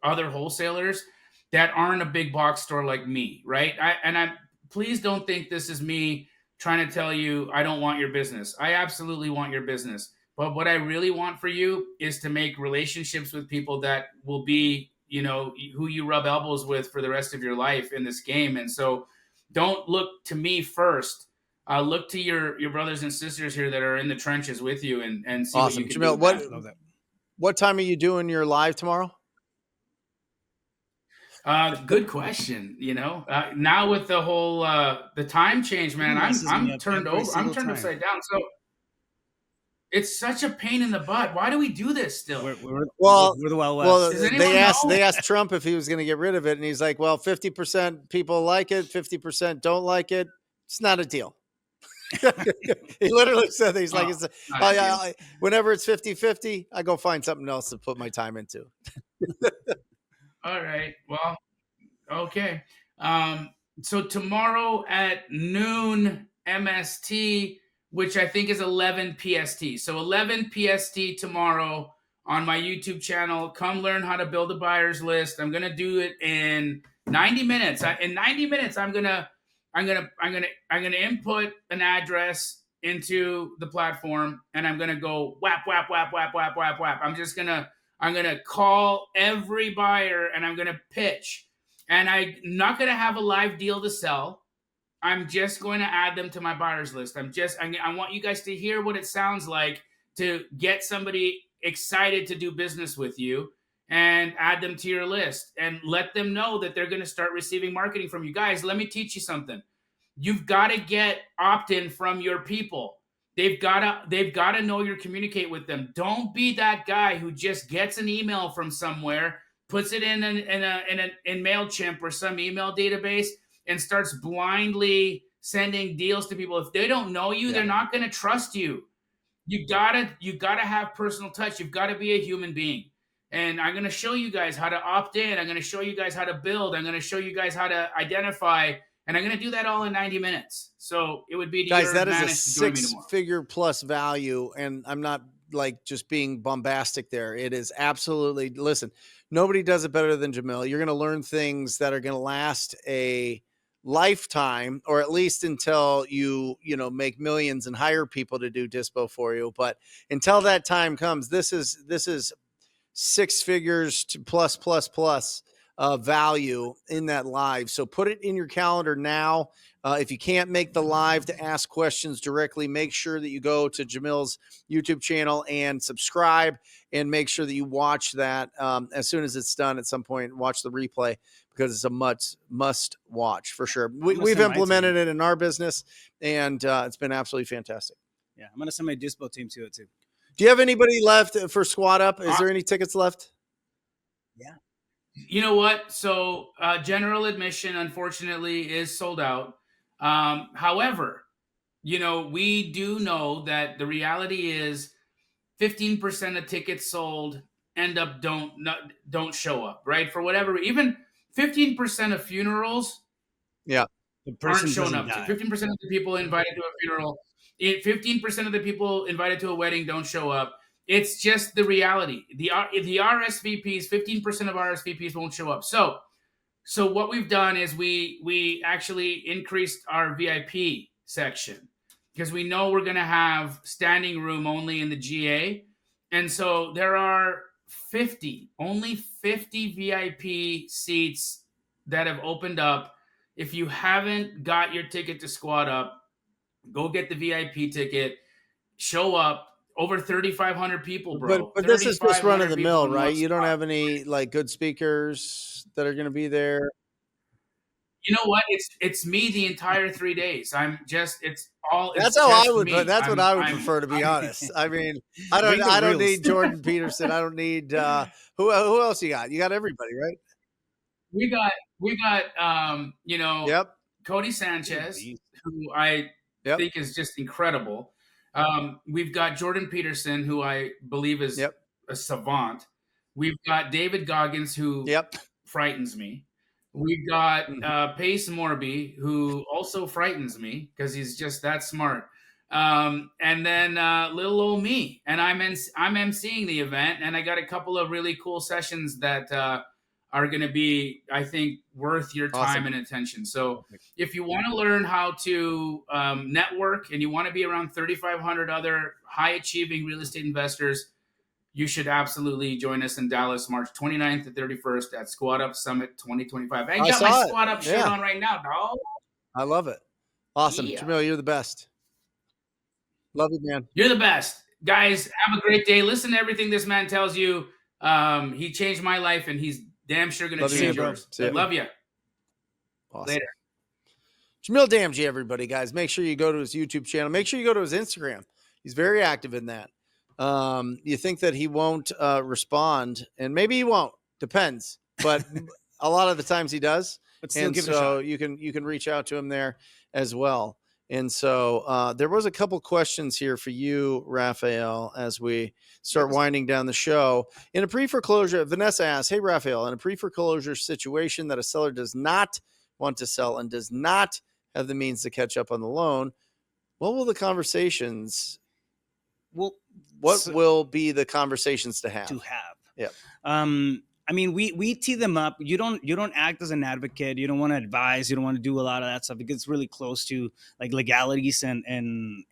other wholesalers that aren't a big box store like me, right? Please don't think this is me trying to tell you I don't want your business. I absolutely want your business. But what I really want for you is to make relationships with people that will be, who you rub elbows with for the rest of your life in this game. And so don't look to me first. Look to your brothers and sisters here that are in the trenches with you, and see Awesome. what you can Jamil, do. what time are you doing your live tomorrow? Good question. Now with the whole the time change, man, I'm turned over. I'm turned upside down. So it's such a pain in the butt. Why do we do this still? We're the Wild West. Well, Does anyone they asked Trump if he was going to get rid of it, and he's like, "Well, 50% people like it, 50% don't like it. It's not a deal." He literally said that. He's like, whenever it's 50-50, I go find something else to put my time into. All right. Well, okay. So tomorrow at noon MST, which I think is 11 PST. So 11 PST tomorrow on my YouTube channel. Come learn how to build a buyer's list. I'm gonna do it in 90 minutes. In 90 minutes, I'm gonna input an address into the platform, and I'm gonna go whap whap whap whap whap whap whap. I'm gonna call every buyer, and I'm gonna pitch. And I'm not gonna have a live deal to sell. I'm just going to add them to my buyer's list. I want you guys to hear what it sounds like to get somebody excited to do business with you, and add them to your list and let them know that they're going to start receiving marketing from you. Guys, let me teach you something. You've got to get opt-in from your people. They've got to know you communicate with them. Don't be that guy who just gets an email from somewhere, puts it in MailChimp or some email database, and starts blindly sending deals to people. If they don't know you, they're not going to trust you. You gotta have personal touch. You've got to be a human being. And I'm going to show you guys how to opt in. I'm going to show you guys how to build. I'm going to show you guys how to identify. And I'm going to do that all in 90 minutes. So it would be to guys, your that is a advantage to join me tomorrow. 6-figure plus value. And I'm not like just being bombastic there. It is absolutely, listen, nobody does it better than Jamil. You're going to learn things that are going to last a lifetime, or at least until you make millions and hire people to do dispo for you. But until that time comes, this is 6 figures to plus value in that live. So put it in your calendar now. If you can't make the live to ask questions directly, make sure that you go to Jamil's YouTube channel and subscribe, and make sure that you watch that as soon as it's done at some point. Watch the replay, because it's a must watch for sure. We've implemented it in our business, and it's been absolutely fantastic. Yeah, I'm going to send my dispo team to it too. Do you have anybody left for Squad Up? Is there any tickets left? Yeah. You know what? So general admission, unfortunately, is sold out. However, we do know that the reality is 15% of tickets sold end up don't show up, right? For whatever, even 15% of funerals aren't showing up. 15% of the people invited to a funeral, 15% of the people invited to a wedding don't show up. It's just the reality. The RSVPs, 15% of RSVPs won't show up. So what we've done is we actually increased our VIP section, because we know we're going to have standing room only in the GA. And so there are only 50 VIP seats that have opened up. If you haven't got your ticket to Squad Up, go get the VIP ticket, show up. Over 3,500 people, bro. But this is just run of the mill, right? You don't have any like good speakers that are going to be there. You know what? It's me the entire 3 days. That's what I would prefer, to be honest. I mean, I don't need Jordan Peterson. I don't need who else you got? You got everybody, right? We got Cody Sanchez, who I think is just incredible. We've got Jordan Peterson, who I believe is a savant. We've got David Goggins, who frightens me. We've got Pace Morby, who also frightens me because he's just that smart. And then little old me, and I'm emceeing the event, and I got a couple of really cool sessions that are going to be, I think, worth your time and attention. So if you want to learn how to network and you want to be around 3,500 other high achieving real estate investors, you should absolutely join us in Dallas, March 29th to 31st at Squad Up Summit 2025. I got my Squad Up shirt on right now, dog. I love it. Awesome. Yeah. Jamil, you're the best. Love you, man. You're the best. Guys, have a great day. Listen to everything this man tells you. He changed my life, and he's damn sure going to change yours. I love you. Awesome. Later. Jamil Damji, everybody, guys. Make sure you go to his YouTube channel. Make sure you go to his Instagram. He's very active in that. You think that he won't respond, and maybe he won't. Depends. But a lot of the times he does. But still, give it a shot. You can reach out to him there as well. And so there was a couple questions here for you, Raphael, as we start winding down the show. In a pre-foreclosure, Vanessa asks, hey, Raphael, in a pre-foreclosure situation that a seller does not want to sell and does not have the means to catch up on the loan, what will the conversations will be the conversations to have? Yeah. I mean, we tee them up. You don't act as an advocate. You don't want to advise. You don't want to do a lot of that stuff. It gets really close to like legalities and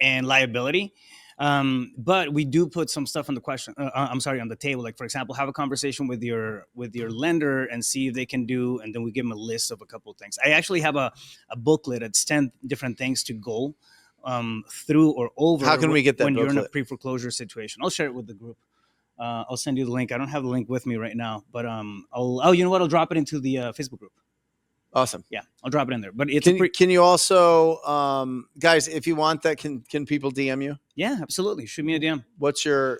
liability. But we do put some stuff on the table. Like, for example, have a conversation with your lender and see if they can do, and then we give them a list of a couple of things. I actually have a booklet. It's 10 different things to go through or over. How can we get that when booklet? You're in a pre-foreclosure situation? I'll share it with the group. I'll send you the link. I don't have the link with me right now, but you know what? I'll drop it into the Facebook group. Awesome. Yeah, I'll drop it in there. But it's can you also, guys, if you want that, can people DM you? Yeah, absolutely. Shoot me a DM. What's your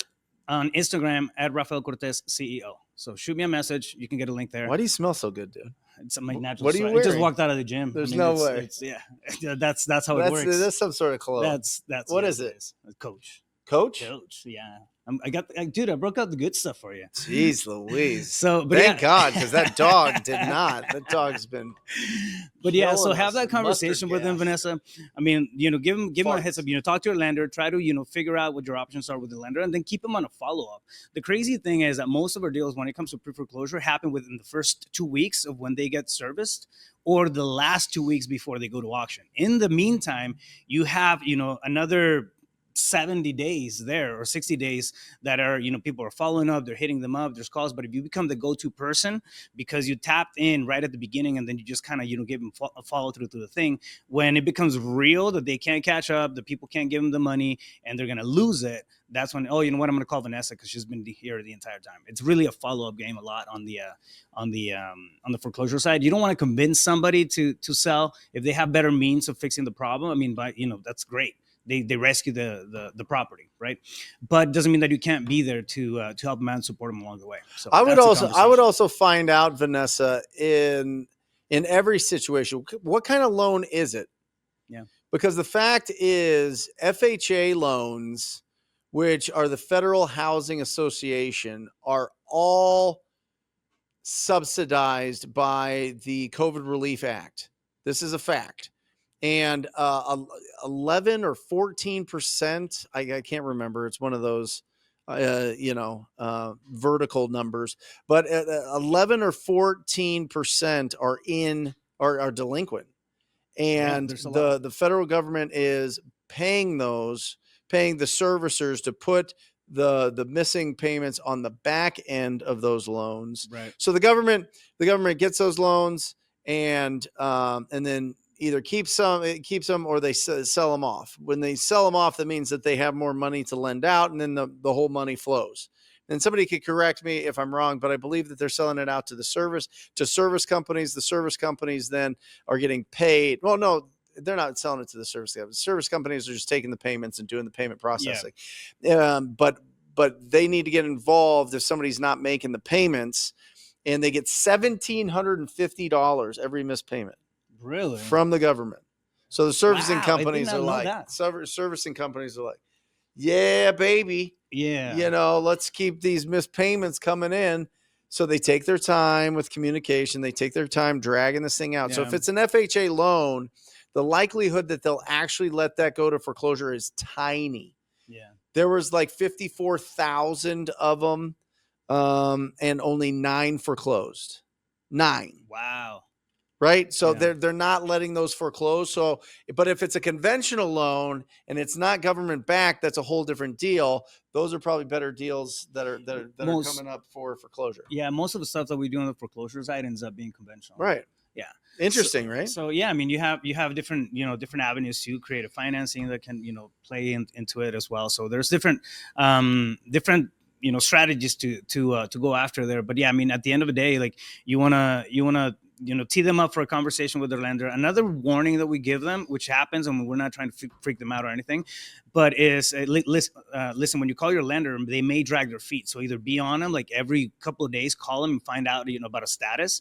on Instagram at Rafael Cortez CEO? So shoot me a message. You can get a link there. Why do you smell so good, dude? It's my natural. What are you wearing? I just walked out of the gym. There's no way. That's how it works. That's some sort of cologne. That's what is it? Coach. Coach? Yeah. I broke out the good stuff for you. Jeez Louise. So, thank God, because that dog did not. That dog's been. But yeah, so have that conversation with him, Vanessa. I mean, give him a heads up. Talk to your lender. Try to figure out what your options are with the lender, and then keep him on a follow up. The crazy thing is that most of our deals, when it comes to pre-foreclosure, happen within the first 2 weeks of when they get serviced, or the last 2 weeks before they go to auction. In the meantime, you have another 70 days there or 60 days that are, people are following up, they're hitting them up, there's calls. But if you become the go-to person because you tapped in right at the beginning and then you just kind of, give them a follow through to the thing, when it becomes real that they can't catch up, the people can't give them the money and they're going to lose it, that's when, you know what, I'm going to call Vanessa because she's been here the entire time. It's really a follow-up game a lot on the foreclosure side. You don't want to convince somebody to sell if they have better means of fixing the problem. I mean, but that's great. They rescue the property, right? But doesn't mean that you can't be there to help them and support them along the way. So I would also find out, Vanessa, in every situation, what kind of loan is it? Yeah. Because the fact is, FHA loans, which are the Federal Housing Association, are all subsidized by the COVID Relief Act. This is a fact. And 11 or 14%, I can't remember. It's one of those, vertical numbers. But 11 or 14% are delinquent, and the federal government is paying the servicers to put the missing payments on the back end of those loans. Right. So the government gets those loans and then either keeps them or they sell them off. When they sell them off, that means that they have more money to lend out, and then the whole money flows. And somebody could correct me if I'm wrong, but I believe that they're selling it out to service companies. The service companies then are getting paid. Well, no, they're not selling it to the service companies. Service companies are just taking the payments and doing the payment processing. Yeah. But they need to get involved if somebody's not making the payments, and they get $1,750 every missed payment. Really? From the government. So the servicing companies are like, yeah, baby. Yeah. Let's keep these missed payments coming in. So they take their time with communication. They take their time dragging this thing out. So if Yeah. it's an FHA loan, the likelihood that they'll actually let that go to foreclosure is tiny. Yeah. There was like 54,000 of them, and only 9 foreclosed. 9. Wow. Right. So Yeah. they're not letting those foreclose. So, but if it's a conventional loan and it's not government backed, that's a whole different deal. Those are probably better deals that are coming up for foreclosure. Yeah, most of the stuff that we do on the foreclosure side ends up being conventional. Right. Yeah. Interesting, right? So yeah, I mean, you have different different avenues to creative financing that can play into it as well. So there's different strategies to go after there. But yeah, I mean, at the end of the day, like you wanna tee them up for a conversation with their lender. Another warning that we give them, which happens, and we're not trying to freak them out or anything, but is listen, when you call your lender, they may drag their feet. So either be on them, like every couple of days, call them and find out about a status,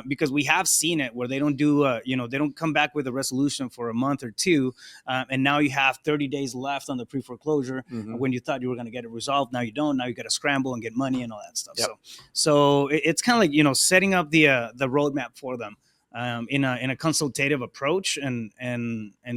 because we have seen it where they don't do they don't come back with a resolution for a month or two, and now you have 30 days left on the pre-foreclosure. When you thought you were going to get it resolved, now you don't. Now you got to scramble and get money and all that stuff. Yep. So it's kind of like setting up the roadmap for them, in a consultative approach, and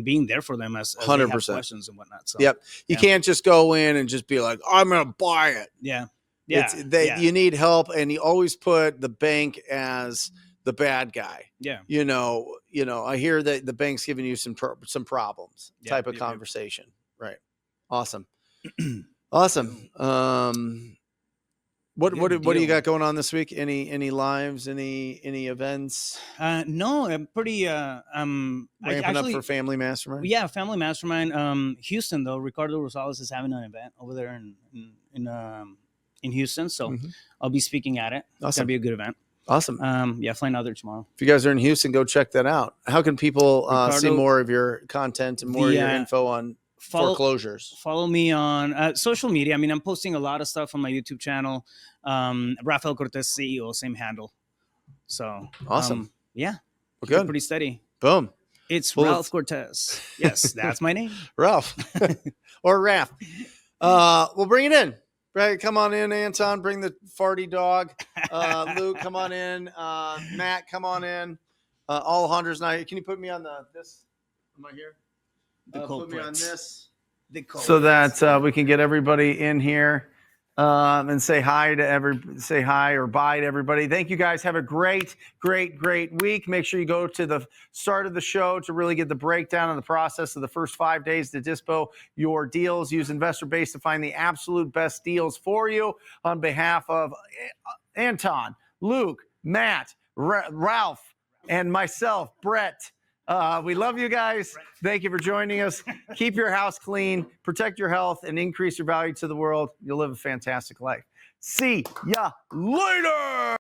being there for them as they have 100%. questions and whatnot. So Yep. You can't just go in and just be like, I'm going to buy it. yeah. You need help, and you always put the bank as the bad guy. Yeah. I hear that the bank's giving you some problems type of Yep. conversation. Right. Awesome. Awesome. What do you got going on this week? Any lives? Any events? No, I'm pretty. Ramping up for Family Mastermind. Yeah, Family Mastermind. Houston though, Ricardo Rosales is having an event over there in Houston, so I'll be speaking at it. It's gonna be a good event. Awesome. Flying out there tomorrow. If you guys are in Houston, go check that out. How can people see more of your content and more of your info on foreclosures? Follow me on social media. I mean, I'm posting a lot of stuff on my YouTube channel. Rafael Cortez CEO, same handle. So awesome. Yeah, well, good. Pretty steady. Boom. It's Ralph Cortez. Yes, that's my name. Ralph or Raph. We'll bring it in. Right, come on in, Anton. Bring the farty dog. Luke, come on in. Matt, come on in. Alejandro's not here. Can you put me on this? Am I here? Put me on this so that we can get everybody in here and say hi or bye to everybody. Thank you guys. Have a great week. Make sure you go to the start of the show to really get the breakdown of the process of the first 5 days to dispo your deals. Use Investor Base to find the absolute best deals for you. On behalf of Anton, Luke, Matt, Ralph, and myself, Brett, we love you guys. Thank you for joining us. Keep your house clean, protect your health, and increase your value to the world. You'll live a fantastic life. See ya later.